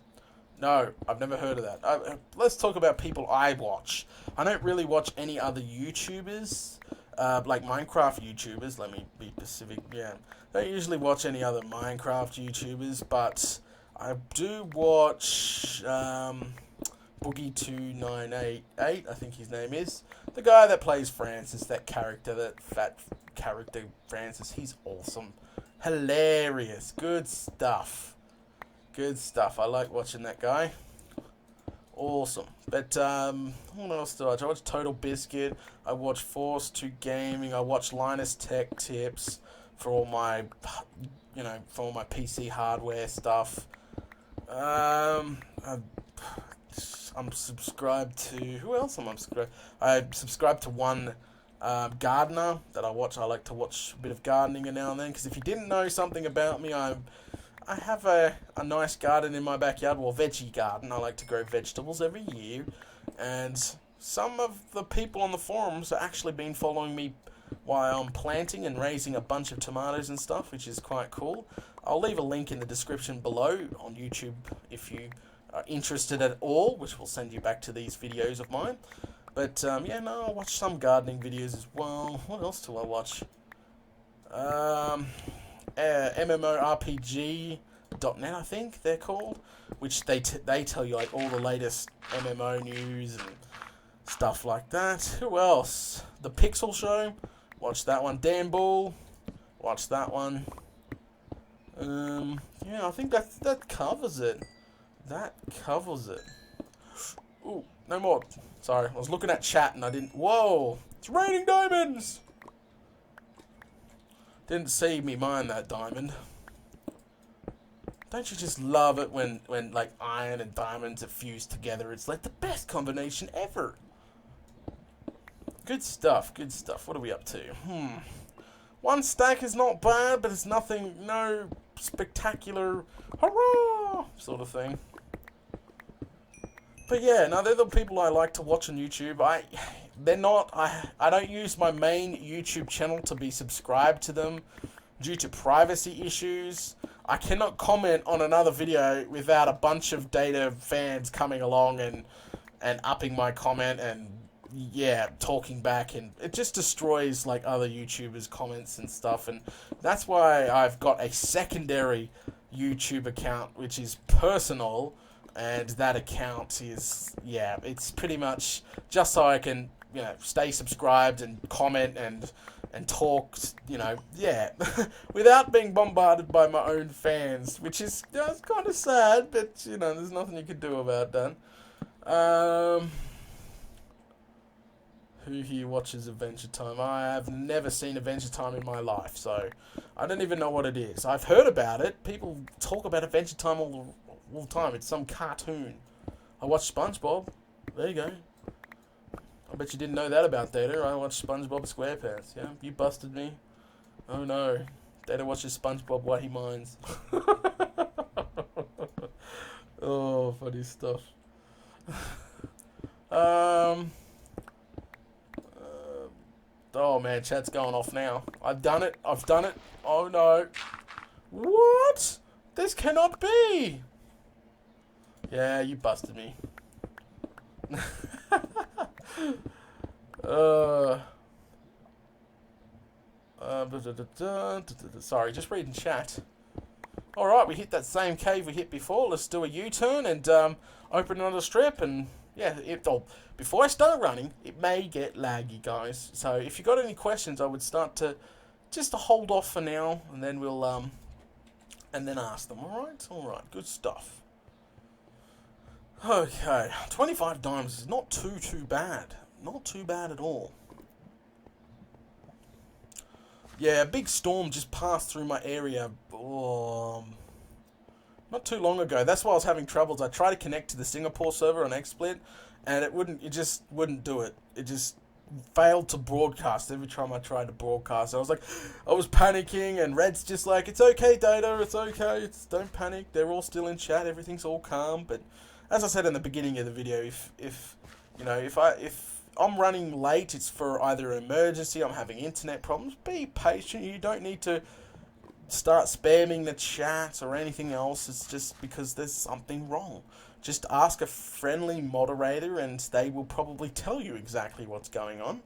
No, I've never heard of that. Let's talk about people I watch. I don't really watch any other YouTubers, like Minecraft YouTubers. Let me be specific. Yeah, I don't usually watch any other Minecraft YouTubers, but I do watch Boogie2988, I think his name is. The guy that plays Francis, that character, that fat character Francis, he's awesome. Hilarious. Good stuff. Good stuff. I like watching that guy. Awesome. But, what else do I watch? I watch Total Biscuit. I watch Force 2 Gaming. I watch Linus Tech Tips for all my, for all my PC hardware stuff. I'm subscribed to... Who else am I subscribed? I subscribe to one gardener that I watch. I like to watch a bit of gardening now and then, because if you didn't know something about me, I have a nice garden in my backyard, well, veggie garden. I like to grow vegetables every year, and some of the people on the forums have actually been following me while I'm planting and raising a bunch of tomatoes and stuff, which is quite cool. I'll leave a link in the description below on YouTube if you are interested at all, which will send you back to these videos of mine. But, yeah, no, I'll watch some gardening videos as well. What else do I watch? MMORPG.net, I think they're called, which they tell you like all the latest MMO news and stuff like that. Who else? The Pixel Show, watch that one. Dan Bull, watch that one. Yeah, I think that covers it. That covers it. Ooh, no more. Sorry, I was looking at chat and I didn't. Whoa, it's raining diamonds. Didn't see me mine that diamond. Don't you just love it when like iron and diamonds are fused together? It's like the best combination ever. Good stuff, good stuff. What are we up to? One stack is not bad, but it's nothing, no spectacular hurrah sort of thing. But yeah, no, they're the people I like to watch on YouTube. I don't use my main YouTube channel to be subscribed to them due to privacy issues. I cannot comment on another video without a bunch of data fans coming along and upping my comment and, yeah, talking back, and it just destroys like other YouTubers' comments and stuff. And that's why I've got a secondary YouTube account, which is personal. And that account is, yeah, it's pretty much just so I can, stay subscribed and comment and talk, yeah, without being bombarded by my own fans, which is, it's kind of sad, but, there's nothing you can do about that. Who here watches Adventure Time? I have never seen Adventure Time in my life, so I don't even know what it is. I've heard about it. People talk about Adventure Time all the time. It's some cartoon. I watch SpongeBob. There you go. I bet you didn't know that about Data. I watch SpongeBob SquarePants. Yeah, you busted me. Oh no. Data watches SpongeBob while he mines. Oh, funny stuff. Oh man, chat's going off now. I've done it. Oh no. What? This cannot be. Yeah, you busted me. Sorry, just reading chat. Alright, we hit that same cave we hit before. Let's do a U-turn and open another strip. And yeah, before I start running, it may get laggy, guys. So if you got any questions, I would start to just to hold off for now, and then we'll and then ask them. Alright, good stuff. Okay, 25 dimes is not too bad. Not too bad at all. Yeah, a big storm just passed through my area not too long ago. That's why I was having troubles. I tried to connect to the Singapore server on XSplit, and it just wouldn't do it. It just failed to broadcast every time I tried to broadcast. I was panicking, and Red's just like, it's okay, Data, it's okay, don't panic. They're all still in chat, everything's all calm. But as I said in the beginning of the video, if I'm running late, it's for either an emergency, I'm having internet problems, be patient. You don't need to start spamming the chat or anything else. It's just because there's something wrong. Just ask a friendly moderator and they will probably tell you exactly what's going on.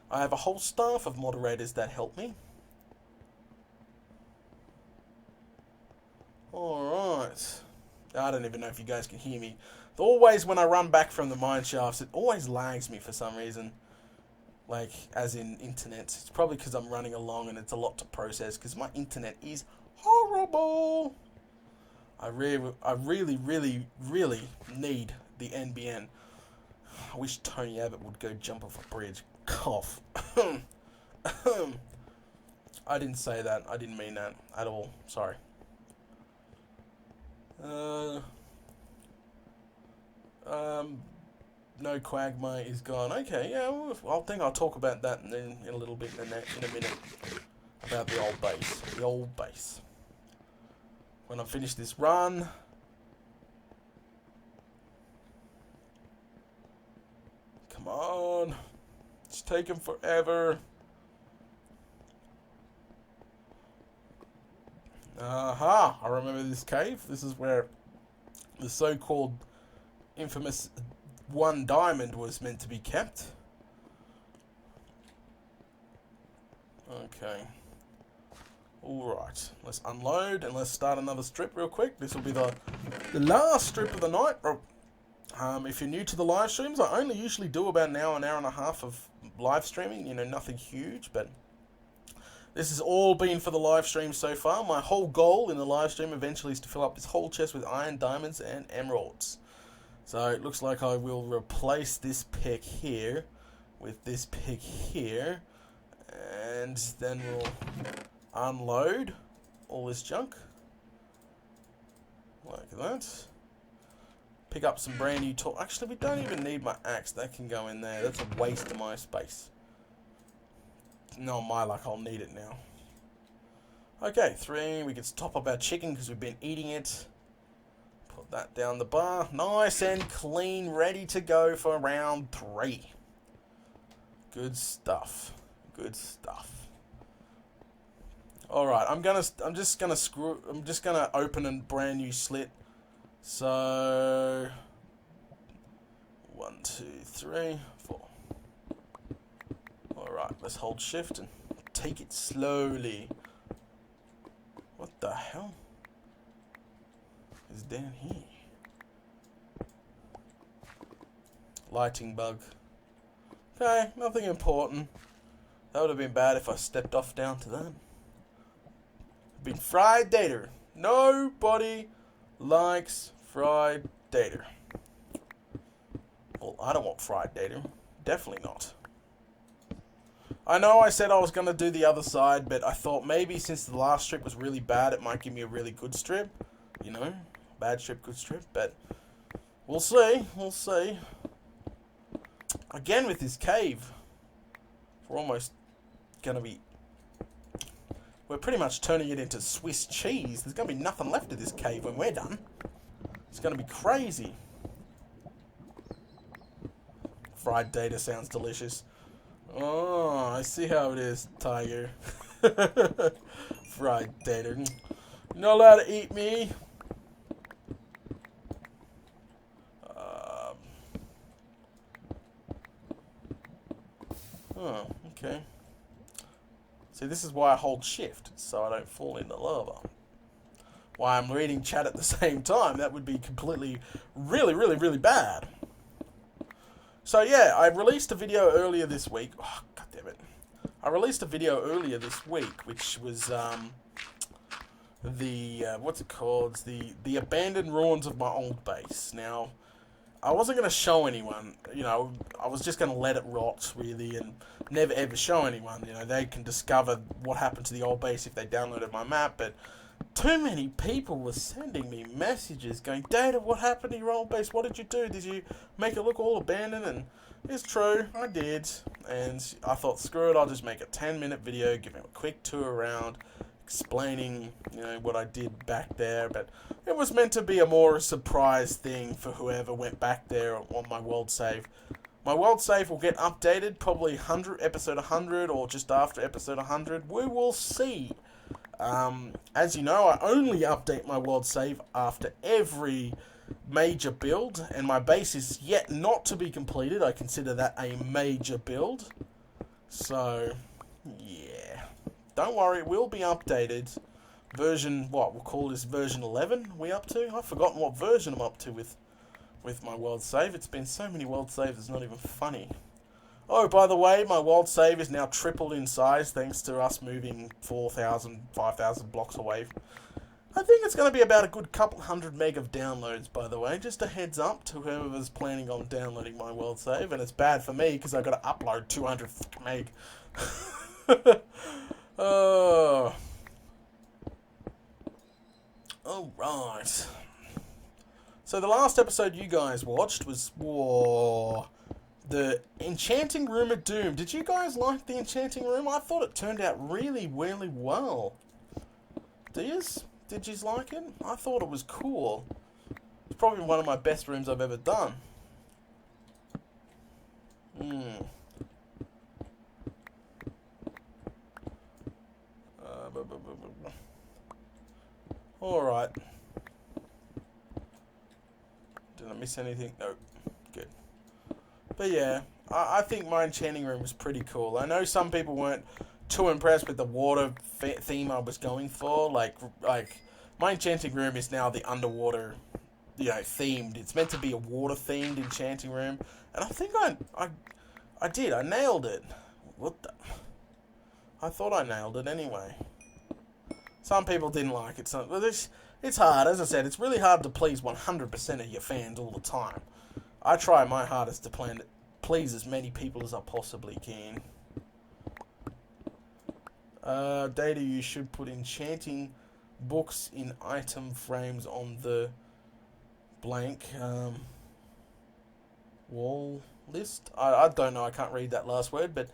I have a whole staff of moderators that help me. Alright. I don't even know if you guys can hear me. Always when I run back from the mine shafts, it always lags me for some reason. Like, as in internet. It's probably because I'm running along and it's a lot to process, because my internet is horrible. I really, really, really need the NBN. I wish Tony Abbott would go jump off a bridge. Cough. I didn't say that. I didn't mean that at all. Sorry. No Quagmire is gone. Okay, yeah, well, I think I'll talk about that in a little bit in a minute. About the old base. The old base. When I finish this run. Come on. It's taking forever. Aha! I remember this cave. This is where the so-called infamous one diamond was meant to be kept. Okay. Alright. Let's unload and let's start another strip real quick. This will be the last strip of the night. If you're new to the live streams, I only usually do about an hour and a half of live streaming. You know, nothing huge, but this has all been for the live stream so far. My whole goal in the live stream eventually is to fill up this whole chest with iron, diamonds, and emeralds. So it looks like I will replace this pick here with this pick here. And then we'll unload all this junk. Like that. Pick up some brand new tools. Actually, we don't even need my axe. That can go in there. That's a waste of my space. No, my luck, I'll need it now. Okay, 3. We can top up our chicken because we've been eating it. Put that down the bar. Nice and clean, ready to go for round 3. Good stuff. Good stuff. Alright, I'm just gonna open a brand new slit. So 1, 2, 3, 4. Alright, let's hold shift and take it slowly. What the hell is down here? Lighting bug. Okay, nothing important. That would have been bad if I stepped off down to that. Been fried data. Nobody likes fried data. Well, I don't want fried data. Definitely not. I know I said I was going to do the other side, but I thought maybe since the last strip was really bad, it might give me a really good strip. You know? Bad strip, good strip, but we'll see. We'll see. Again with this cave. We're almost going to be... We're pretty much turning it into Swiss cheese. There's going to be nothing left of this cave when we're done. It's going to be crazy. Fried data sounds delicious. Oh, I see how it is, Tiger. Fried data. You're not allowed to eat me. Oh, okay. See, this is why I hold shift, so I don't fall in the lava. Why I'm reading chat at the same time. That would be completely, really bad. So yeah, I released a video earlier this week. Oh, God damn it. I released a video earlier this week, which was, what's it called? The abandoned ruins of my old base. Now, I wasn't going to show anyone, you know, I was just going to let it rot, really, and never ever show anyone. You know, they can discover what happened to the old base if they downloaded my map, but too many people were sending me messages going, Data, what happened to your old base? What did you do? Did you make it look all abandoned? And it's true, I did. And I thought, screw it, I'll just make a 10-minute video, giving a quick tour around, explaining, you know, what I did back there. But it was meant to be a more surprise thing for whoever went back there on my world save. My world save will get updated, probably episode 100 or just after episode 100. We will see. As you know, I only update my world save after every major build, and my base is yet not to be completed. I consider that a major build. So, yeah. Don't worry, it will be updated. Version, what, we'll call this version 11 we up to? I've forgotten what version I'm up to with with my world save. It's been so many world saves, it's not even funny. Oh, by the way, my world save is now tripled in size thanks to us moving 4,000, 5,000 blocks away. I think it's going to be about a good couple hundred meg of downloads, by the way. Just a heads up to whoever's planning on downloading my world save. And it's bad for me because I've got to upload 200 meg. Oh. Alright. So the last episode you guys watched was the Enchanting Room of Doom. Did you guys like the Enchanting Room? I thought it turned out really, really well. Did you like it? I thought it was cool. It's probably one of my best rooms I've ever done. Alright. Did I miss anything? No. Good. But yeah, I think my enchanting room was pretty cool. I know some people weren't too impressed with the water theme I was going for. Like my enchanting room is now the underwater, themed. It's meant to be a water themed enchanting room, and I think I did. I nailed it. What the? I thought I nailed it anyway. Some people didn't like it. So it's hard. As I said, it's really hard to please 100% of your fans all the time. I try my hardest to please as many people as I possibly can. Data, you should put enchanting books in item frames on the blank wall list. I don't know. I can't read that last word, but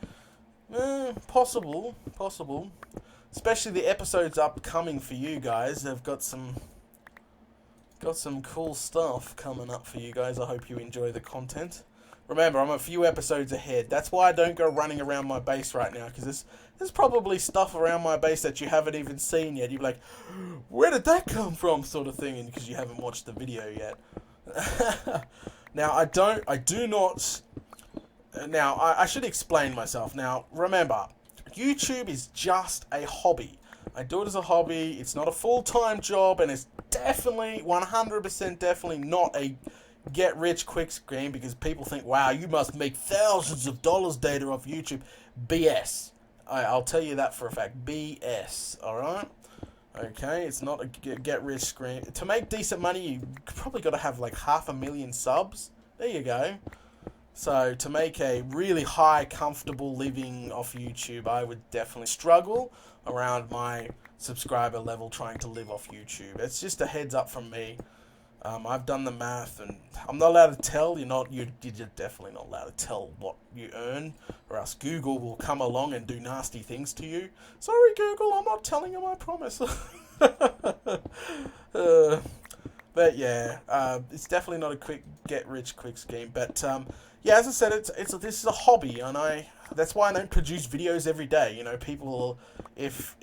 possible. Especially the episodes upcoming for you guys. They've got some cool stuff coming up for you guys. I hope you enjoy the content. Remember, I'm a few episodes ahead. That's why I don't go running around my base right now, because there's probably stuff around my base that you haven't even seen yet. You're like, where did that come from, sort of thing, and because you haven't watched the video yet. Now, I should explain myself. Now, remember, YouTube is just a hobby. I do it as a hobby. It's not a full-time job, and it's definitely, 100% definitely not a get-rich-quick scheme, because people think, wow, you must make thousands of dollars data off YouTube. BS. I'll tell you that for a fact. BS. Alright? Okay, it's not a get-rich scheme. To make decent money, you probably got to have like 500,000 subs. There you go. So, to make a really high, comfortable living off YouTube, I would definitely struggle around my subscriber level trying to live off YouTube. It's just a heads up from me. I've done the math, and I'm not allowed to tell. You're definitely not allowed to tell what you earn, or else Google will come along and do nasty things to you. Sorry, Google, I'm not telling you, I promise. But yeah, it's definitely not a get-rich-quick scheme. But yeah, as I said, this is a hobby, and that's why I don't produce videos every day. People, if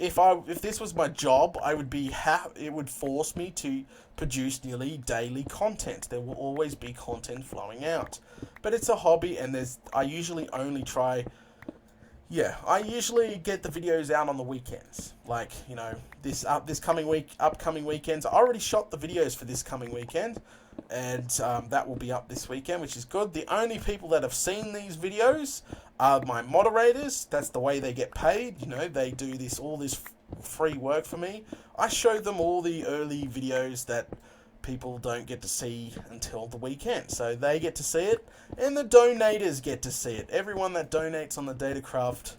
this was my job, it would force me to produce nearly daily content. There will always be content flowing out, but it's a hobby, and I usually get the videos out on the weekends. Like, upcoming weekends. I already shot the videos for this coming weekend, and that will be up this weekend, which is good. The only people that have seen these videos are my moderators. That's the way they get paid. They do all this free work for me. I show them all the early videos that people don't get to see until the weekend. So they get to see it, and the donators get to see it. Everyone that donates on the Datacraft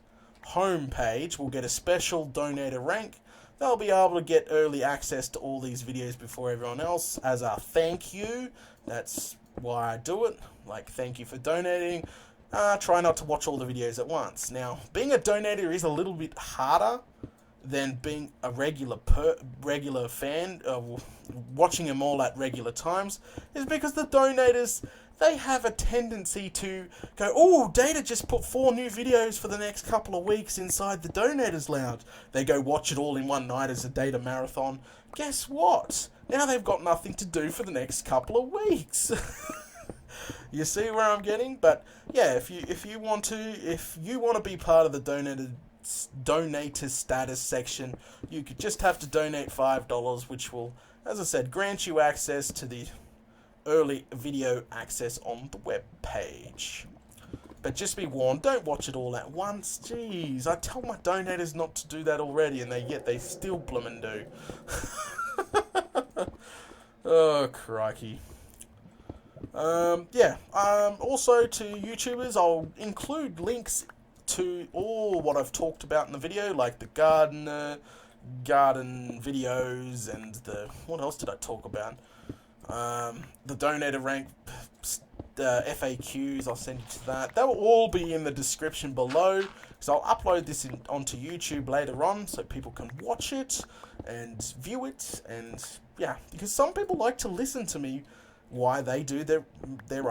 homepage will get a special donator rank. They'll be able to get early access to all these videos before everyone else as a thank you. That's why I do it. Like, thank you for donating. Try not to watch all the videos at once. Now, being a donator is a little bit harder than being a regular fan, watching them all at regular times, is because the donators, they have a tendency to go, oh, Data just put 4 new videos for the next couple of weeks inside the Donators Lounge. They go watch it all in one night as a Data marathon. Guess what? Now they've got nothing to do for the next couple of weeks. You see where I'm getting? But yeah, if you want to be part of the donator status section, you just have to donate $5, which will, as I said, grant you access to the early video access on the web page. But just be warned, don't watch it all at once. Jeez, I tell my donators not to do that already, and they still bloomin' do. Oh, crikey. Also to YouTubers, I'll include links to all what I've talked about in the video, like the garden videos, and what else did I talk about? The donator rank, FAQs, I'll send you to that. That will all be in the description below, because I'll upload this onto YouTube later on, so people can watch it and view it, and yeah, because some people like to listen to me why they do their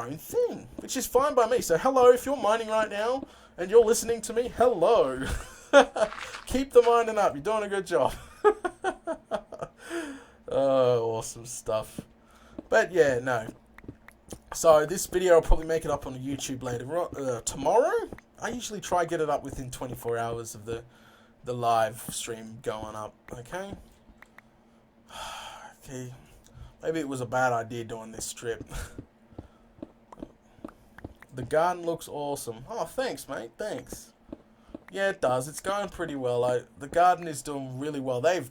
own thing, which is fine by me. So hello, if you're mining right now and you're listening to me, hello. Keep the mining up, you're doing a good job. Oh, awesome stuff. But yeah, no. So this video I'll probably make it up on YouTube later on, tomorrow. I usually try to get it up within 24 hours of the live stream going up, okay? Okay. Maybe it was a bad idea doing this strip. The garden looks awesome. Oh, thanks, mate. Thanks. Yeah, it does. It's going pretty well. The garden is doing really well. They've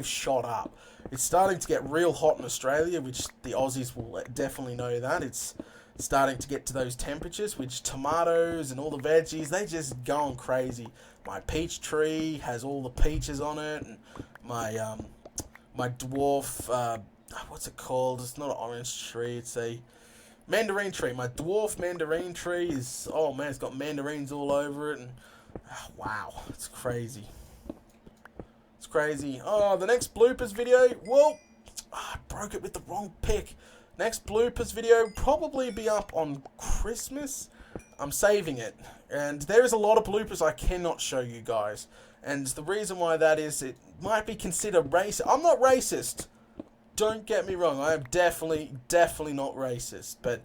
shot up. It's starting to get real hot in Australia, which the Aussies will definitely know that. It's starting to get to those temperatures, which tomatoes and all the veggies, they just going crazy. My peach tree has all the peaches on it, and my dwarf, what's it called? It's not an orange tree, it's a mandarin tree. My dwarf mandarin tree is, oh man, it's got mandarins all over it, and wow, it's crazy. It's crazy. Oh, the next bloopers video, whoa, I broke it with the wrong pick. Next bloopers video probably be up on Christmas. I'm saving it, and there is a lot of bloopers I cannot show you guys, and the reason why that is, it might be considered racist. I'm not racist. Don't get me wrong, I am definitely not racist, but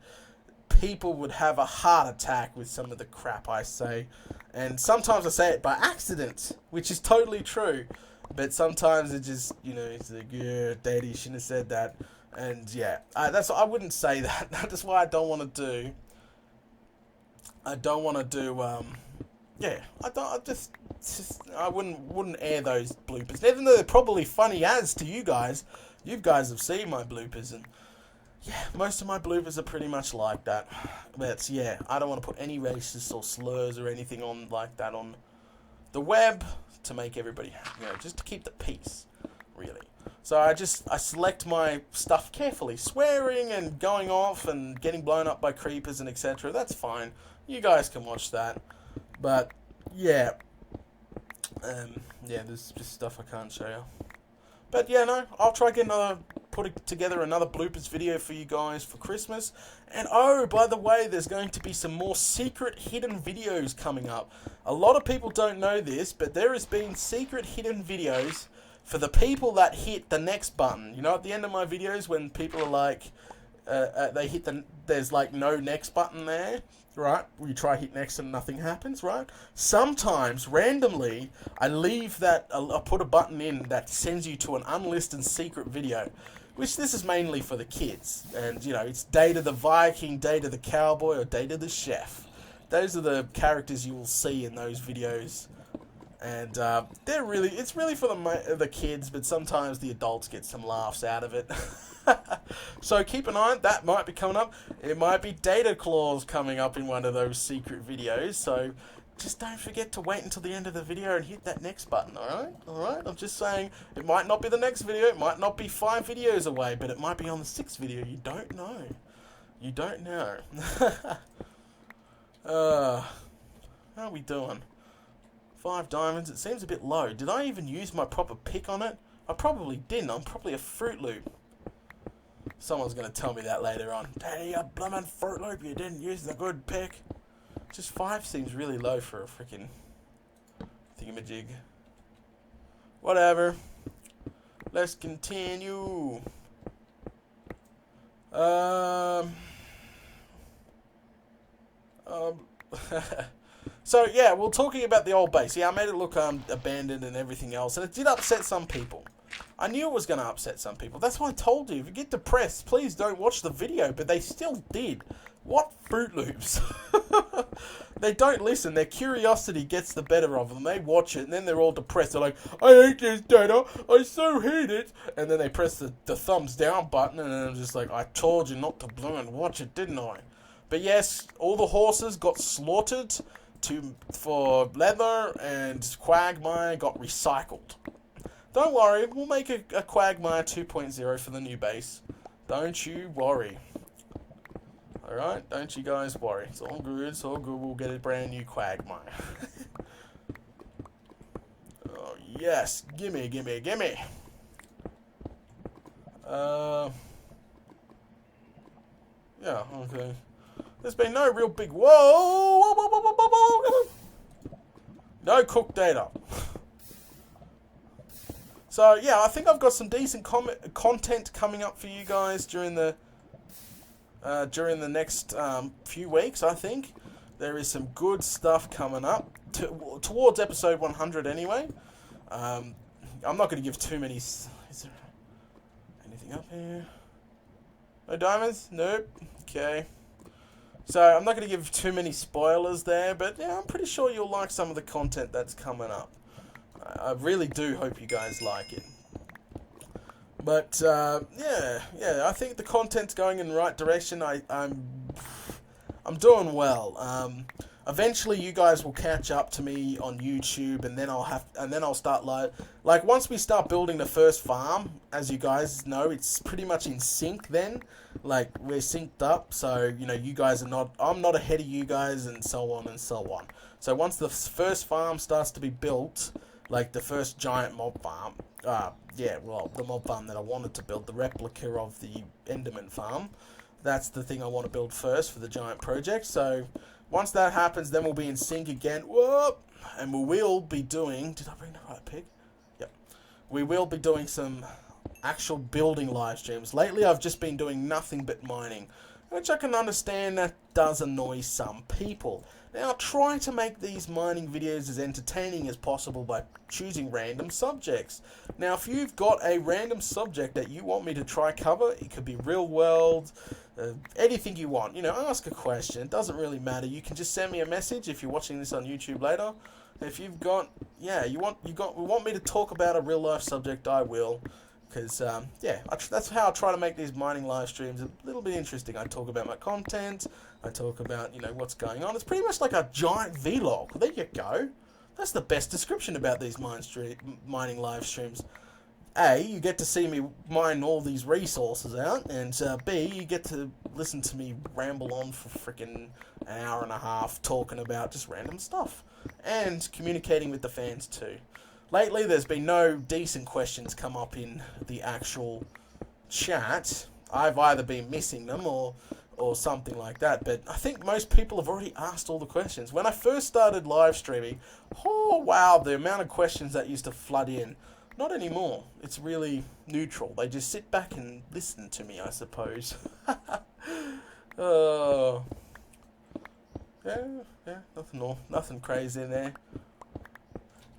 people would have a heart attack with some of the crap I say, and sometimes I say it by accident, which is totally true, but sometimes it just, you know, it's like, yeah, Daddy, you shouldn't have said that, and yeah, I wouldn't say that. That's why I don't want to do, I wouldn't air those bloopers, even though they're probably funny as to you guys. You guys have seen my bloopers, and yeah, most of my bloopers are pretty much like that. But yeah, I don't want to put any racist or slurs or anything on like that on the web to make everybody, you know, just to keep the peace, really. So I select my stuff carefully. Swearing and going off and getting blown up by creepers and etc. That's fine. You guys can watch that. But yeah, there's just stuff I can't show you. But yeah, no, I'll try putting together another bloopers video for you guys for Christmas. And oh, by the way, there's going to be some more secret hidden videos coming up. A lot of people don't know this, but there has been secret hidden videos for the people that hit the next button. You know, at the end of my videos when people are like, they hit there's like no next button there, right? You try hit next and nothing happens, right? Sometimes, randomly, I put a button in that sends you to an unlisted secret video, which this is mainly for the kids. And, you know, it's Data the Viking, Data the Cowboy, or Data the Chef. Those are the characters you will see in those videos. And it's really for the kids, but sometimes the adults get some laughs out of it. So keep an eye on that. Might be coming up. It might be data claws coming up in one of those secret videos. So just don't forget to wait until the end of the video and hit that next button. Alright? I'm just saying, it might not be the next video. It might not be 5 videos away, but it might be on the 6th video. You don't know. You don't know. How are we doing? 5 diamonds. It seems a bit low. Did I even use my proper pick on it? I probably didn't. I'm probably a Fruit Loop. Someone's going to tell me that later on. Daddy, you bloomin' Fruit Loop, you didn't use the good pick. Just 5 seems really low for a freaking thingamajig. Whatever. Let's continue. So yeah, we're talking about the old base. Yeah, I made it look abandoned and everything else, and it did upset some people. I knew it was going to upset some people. That's why I told you, if you get depressed, please don't watch the video. But they still did. What Fruit Loops? They don't listen. Their curiosity gets the better of them. They watch it, and then they're all depressed. They're like, I hate this data. I so hate it. And then they press the thumbs down button, and then I'm just like, I told you not to blow and watch it, didn't I? But yes, all the horses got slaughtered for leather, and Quagmire got recycled. Don't worry, we'll make a Quagmire 2.0 for the new base. Don't you worry. Alright, don't you guys worry. It's all good, it's all good. We'll get a brand new Quagmire. Oh, yes. Gimme, gimme, gimme. Yeah, okay. There's been no real big... Whoa! No cooked data. So, yeah, I think I've got some decent content coming up for you guys during the next few weeks, I think. There is some good stuff coming up, towards episode 100 anyway. I'm not going to give too many... Is there anything up here? No diamonds? Nope. Okay. So, I'm not going to give too many spoilers there, but yeah, I'm pretty sure you'll like some of the content that's coming up. I really do hope you guys like it. But, yeah, I think the content's going in the right direction. I'm doing well. Eventually you guys will catch up to me on YouTube, and then I'll start like once we start building the first farm, as you guys know, it's pretty much in sync then. Like, we're synced up, so, you know, you guys are not, I'm not ahead of you guys, and so on and so on. So once the first farm starts to be built, like the first giant mob farm, yeah, well, the mob farm that I wanted to build, the replica of the Enderman farm, that's the thing I want to build first for the giant project. So once that happens, then we'll be in sync again. Whoop! And we will be doing... Did I bring the right pig? Yep. We will be doing some actual building live streams. Lately, I've just been doing nothing but mining, which I can understand that does annoy some people. Now, I'll try to make these mining videos as entertaining as possible by choosing random subjects. Now, if you've got a random subject that you want me to try cover, it could be real world, anything you want. You know, ask a question. It doesn't really matter. You can just send me a message if you're watching this on YouTube later. If you've got, yeah, we want me to talk about a real life subject, I will. Because, yeah, that's how I try to make these mining live streams a little bit interesting. I talk about my content, I talk about, you know, what's going on. It's pretty much like a giant vlog. There you go. That's the best description about these mining live streams. A, you get to see me mine all these resources out, and B, you get to listen to me ramble on for freaking an hour and a half talking about just random stuff. And communicating with the fans too. Lately, there's been no decent questions come up in the actual chat. I've either been missing them or something like that. But I think most people have already asked all the questions. When I first started live streaming, oh wow, the amount of questions that used to flood in. Not anymore. It's really neutral. They just sit back and listen to me, I suppose. Yeah, nothing crazy in there.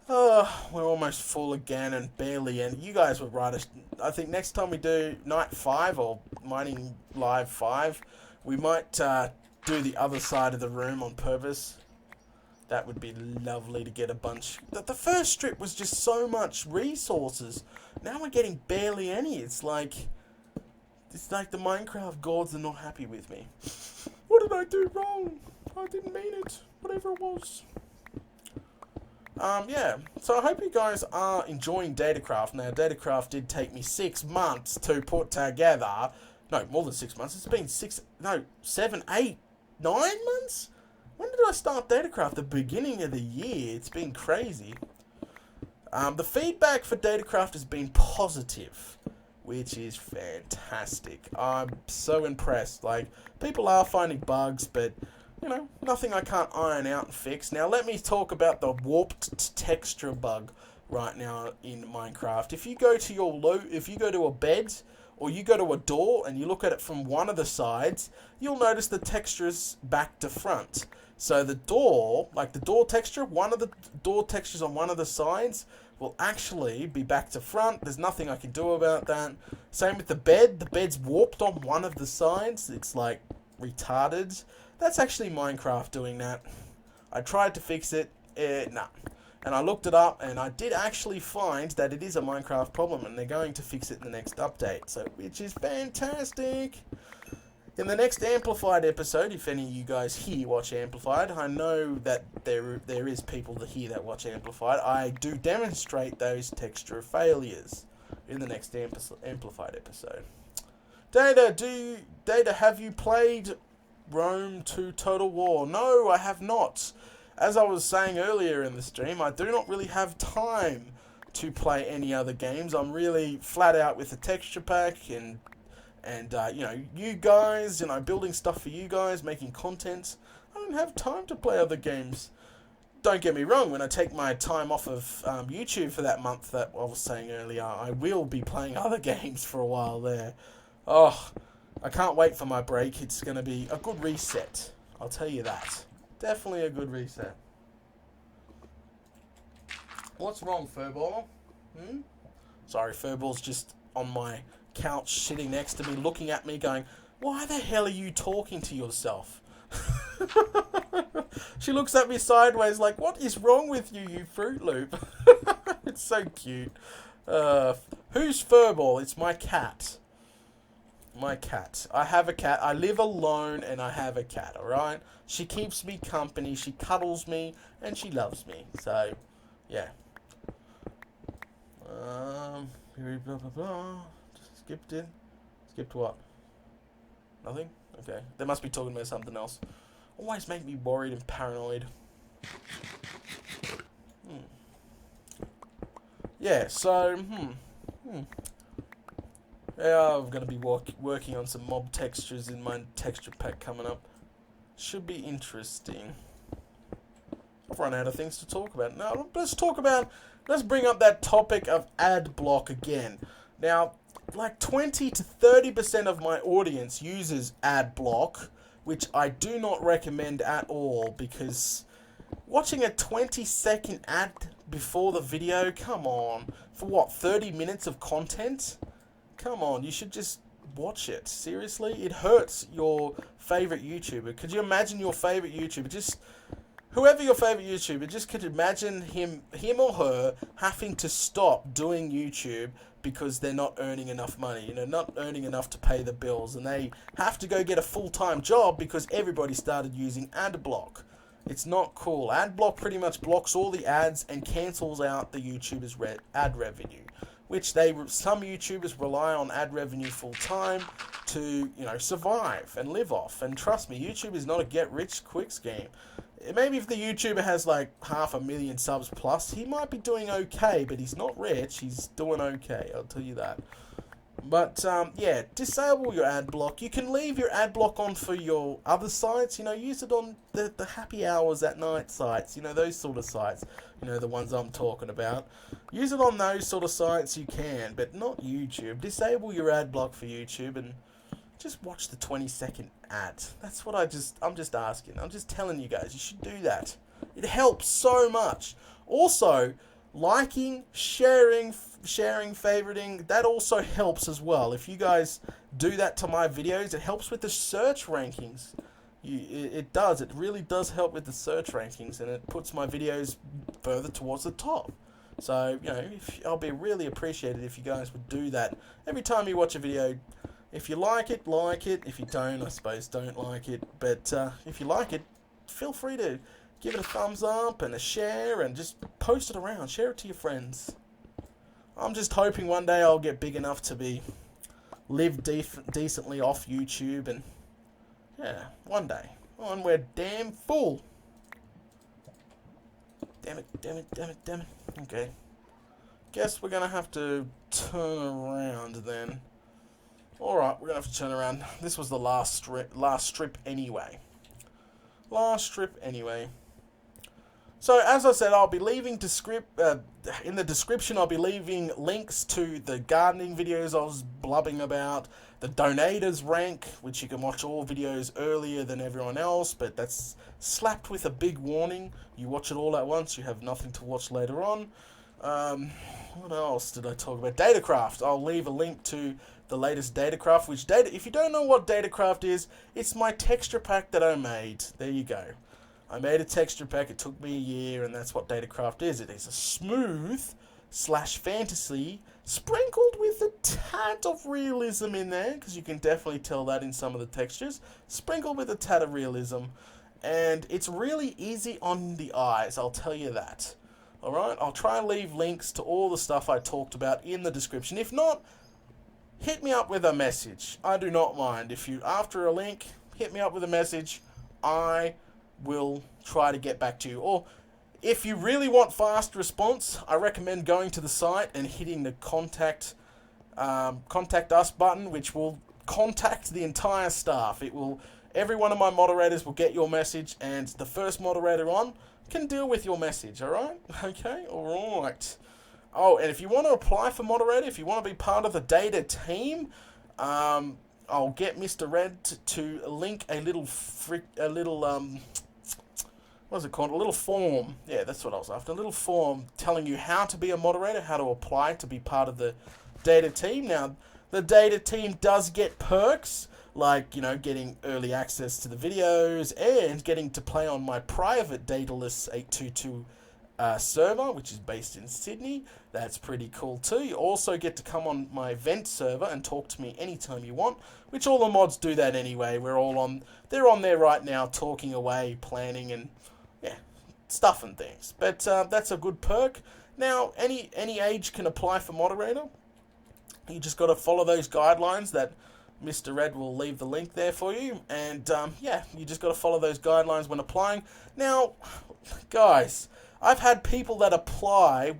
We're almost full again and barely end. You guys were right. I think next time we do Night 5 or Mining Live 5, we might do the other side of the room on purpose. That would be lovely to get a bunch. The first strip was just so much resources. Now we're getting barely any. It's like the Minecraft gods are not happy with me. What did I do wrong? I didn't mean it. Whatever it was. Yeah, so I hope you guys are enjoying Datacraft. Now, Datacraft did take me 6 months to put together. No, more than 6 months. It's been 7, 8, 9 months? When did I start Datacraft? The beginning of the year. It's been crazy. The feedback for Datacraft has been positive, which is fantastic. I'm so impressed. Like, people are finding bugs, but... you know, nothing I can't iron out and fix. Now, let me talk about the warped texture bug right now in Minecraft. If you go to a bed or you go to a door and you look at it from one of the sides, you'll notice the texture is back to front. So the door, like the door texture, one of the door textures on one of the sides will actually be back to front. There's nothing I can do about that. Same with the bed. The bed's warped on one of the sides. It's like retarded. That's actually Minecraft doing that. I tried to fix it. Nah. And I looked it up, and I did actually find that it is a Minecraft problem, and they're going to fix it in the next update, so which is fantastic. In the next Amplified episode, if any of you guys here watch Amplified, I know that there is people here that watch Amplified. I do demonstrate those texture failures in the next Amplified episode. Data, have you played Rome 2 Total War? No, I have not. As I was saying earlier in the stream, I do not really have time to play any other games. I'm really flat out with the texture pack and you know, you guys, you know, building stuff for you guys, making content. I don't have time to play other games. Don't get me wrong, when I take my time off of YouTube for that month that I was saying earlier, I will be playing other games for a while there. Oh, I can't wait for my break. It's going to be a good reset. I'll tell you that. Definitely a good reset. What's wrong, Furball? Sorry, Furball's just on my couch sitting next to me, looking at me going, why the hell are you talking to yourself? She looks at me sideways like, what is wrong with you, you Fruit Loop? It's so cute. Who's Furball? It's my cat. My cat. I have a cat. I live alone and I have a cat, alright? She keeps me company, she cuddles me, and she loves me. So, yeah. Blah, blah, blah. Just skipped it. Skipped what? Nothing? Okay. They must be talking about something else. Always make me worried and paranoid. Yeah, so, yeah, I'm going to be working on some mob textures in my texture pack coming up. Should be interesting. I've run out of things to talk about. Now, let's bring up that topic of ad block again. Now, like 20 to 30% of my audience uses ad block, which I do not recommend at all, because watching a 20-second ad before the video, come on, for what, 30 minutes of content? Come on, you should just watch it. Seriously, it hurts your favorite YouTuber. Could you imagine your favorite YouTuber, just whoever your favorite YouTuber, just could imagine him or her having to stop doing YouTube because they're not earning enough money, you know, not earning enough to pay the bills, and they have to go get a full-time job because everybody started using ad block. It's not cool. Ad block pretty much blocks all the ads and cancels out the YouTuber's ad revenue, which some YouTubers rely on ad revenue full-time to, you know, survive and live off. And trust me, YouTube is not a get-rich-quick scheme. Maybe if the YouTuber has like 500,000 subs plus, he might be doing okay, but he's not rich. He's doing okay, I'll tell you that. But, yeah, disable your ad block. You can leave your ad block on for your other sites. You know, use it on the happy hours at night sites. You know, those sort of sites. You know, the ones I'm talking about. Use it on those sort of sites you can, but not YouTube. Disable your ad block for YouTube and just watch the 20-second ad. That's what I'm just asking. I'm just telling you guys, you should do that. It helps so much. Also, liking, sharing, favoriting, that also helps as well. If you guys do that to my videos, it helps with the search rankings. It does. It really does help with the search rankings, and it puts my videos further towards the top. So, you know, I'll be really appreciated if you guys would do that. Every time you watch a video, if you like it, like it. If you don't, I suppose don't like it. But if you like it, feel free to give it a thumbs up and a share and just post it around. Share it to your friends. I'm just hoping one day I'll get big enough to live decently off YouTube, and yeah, one day. When we're damn full. Damn it. Okay. Guess we're going to have to turn around then. Alright, we're going to have to turn around. This was the last strip anyway. So, as I said, I'll be leaving in the description, I'll be leaving links to the gardening videos I was blubbing about, the donators rank, which you can watch all videos earlier than everyone else, but that's slapped with a big warning. You watch it all at once, you have nothing to watch later on. What else did I talk about? Datacraft. I'll leave a link to the latest Datacraft. If you don't know what Datacraft is, it's my texture pack that I made. There you go. I made a texture pack. It took me a year, and that's what Datacraft is. It is a smooth / fantasy sprinkled with a tad of realism in there, because you can definitely tell that in some of the textures. Sprinkled with a tad of realism, and it's really easy on the eyes, I'll tell you that. Alright, I'll try and leave links to all the stuff I talked about in the description. If not, hit me up with a message. I do not mind. If you, after a link, hit me up with a message, I will try to get back to you. Or if you really want fast response, I recommend going to the site and hitting the contact us button, which will contact the entire staff. Every one of my moderators will get your message, and the first moderator on can deal with your message. All right? Okay. All right. Oh, and if you want to apply for moderator, if you want to be part of the data team, I'll get Mr. Red to link a little what's it called? A little form. Yeah, that's what I was after. A little form telling you how to be a moderator, how to apply to be part of the data team. Now, the data team does get perks, like, you know, getting early access to the videos and getting to play on my private Dataless 822 server, which is based in Sydney. That's pretty cool too. You also get to come on my event server and talk to me anytime you want, which all the mods do that anyway. They're on there right now, talking away, planning, and yeah, stuff and things. But that's a good perk. Now, any age can apply for moderator. You just got to follow those guidelines that Mr. Red will leave the link there for you. And yeah, you just got to follow those guidelines when applying. Now, guys, I've had people that apply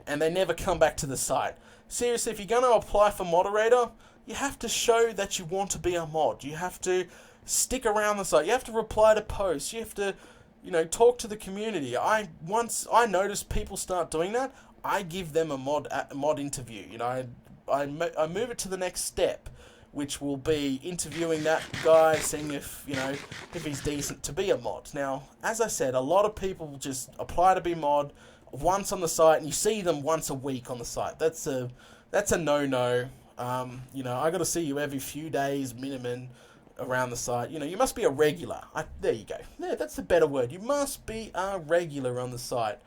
and they never come back to the site. Seriously, if you're going to apply for moderator, you have to show that you want to be a mod. You have to stick around the site. You have to reply to posts. You have to, you know, talk to the community. Once I notice people start doing that, I give them a mod interview. You know, I move it to the next step, which will be interviewing that guy, seeing if, you know, if he's decent to be a mod. Now, as I said, a lot of people just apply to be mod once on the site, and you see them once a week on the site. That's a no-no. You know, I got to see you every few days minimum around the site. You know, you must be a regular. There you go. Yeah, that's the better word. You must be a regular on the site.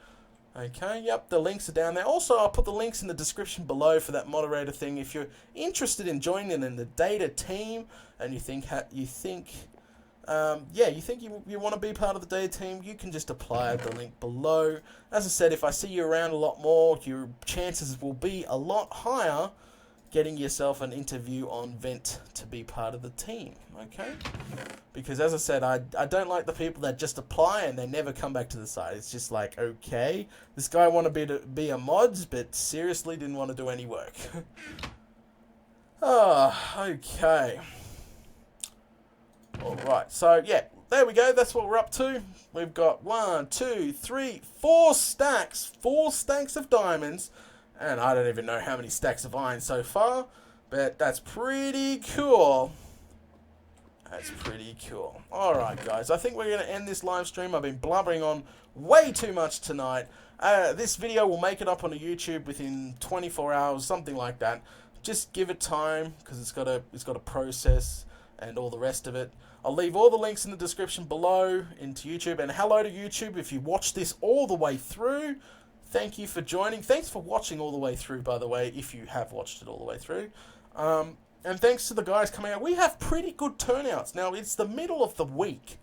Okay, yep, the links are down there. Also, I'll put the links in the description below for that moderator thing. If you're interested in joining in the data team and you think you want to be part of the data team, you can just apply at the link below. As I said, if I see you around a lot more, your chances will be a lot higher getting yourself an interview on Vent to be part of the team, okay? Because as I said, I don't like the people that just apply and they never come back to the site. It's just like, okay, this guy wanted to be a mods, but seriously didn't want to do any work. Okay. Alright, so yeah, there we go. That's what we're up to. We've got 1, 2, 3, 4 stacks. 4 stacks of diamonds. And I don't even know how many stacks of iron so far, but that's pretty cool. That's pretty cool. Alright guys, I think we're going to end this live stream. I've been blubbering on way too much tonight. This video will make it up on YouTube within 24 hours, something like that. Just give it time, because it's got to process and all the rest of it. I'll leave all the links in the description below into YouTube. And hello to YouTube if you watched this all the way through. Thank you for joining. Thanks for watching all the way through, by the way, if you have watched it all the way through. And thanks to the guys coming out. We have pretty good turnouts. Now, it's the middle of the week,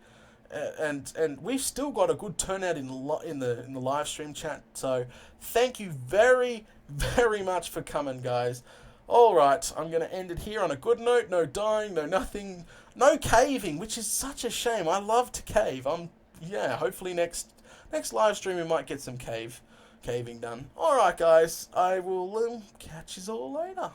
and we've still got a good turnout in the live stream chat. So thank you very, very much for coming, guys. All right, I'm going to end it here on a good note. No dying, no nothing, no caving, which is such a shame. I love to cave. Yeah, hopefully next live stream we might get some caving done. Alright guys, I will catch you all later.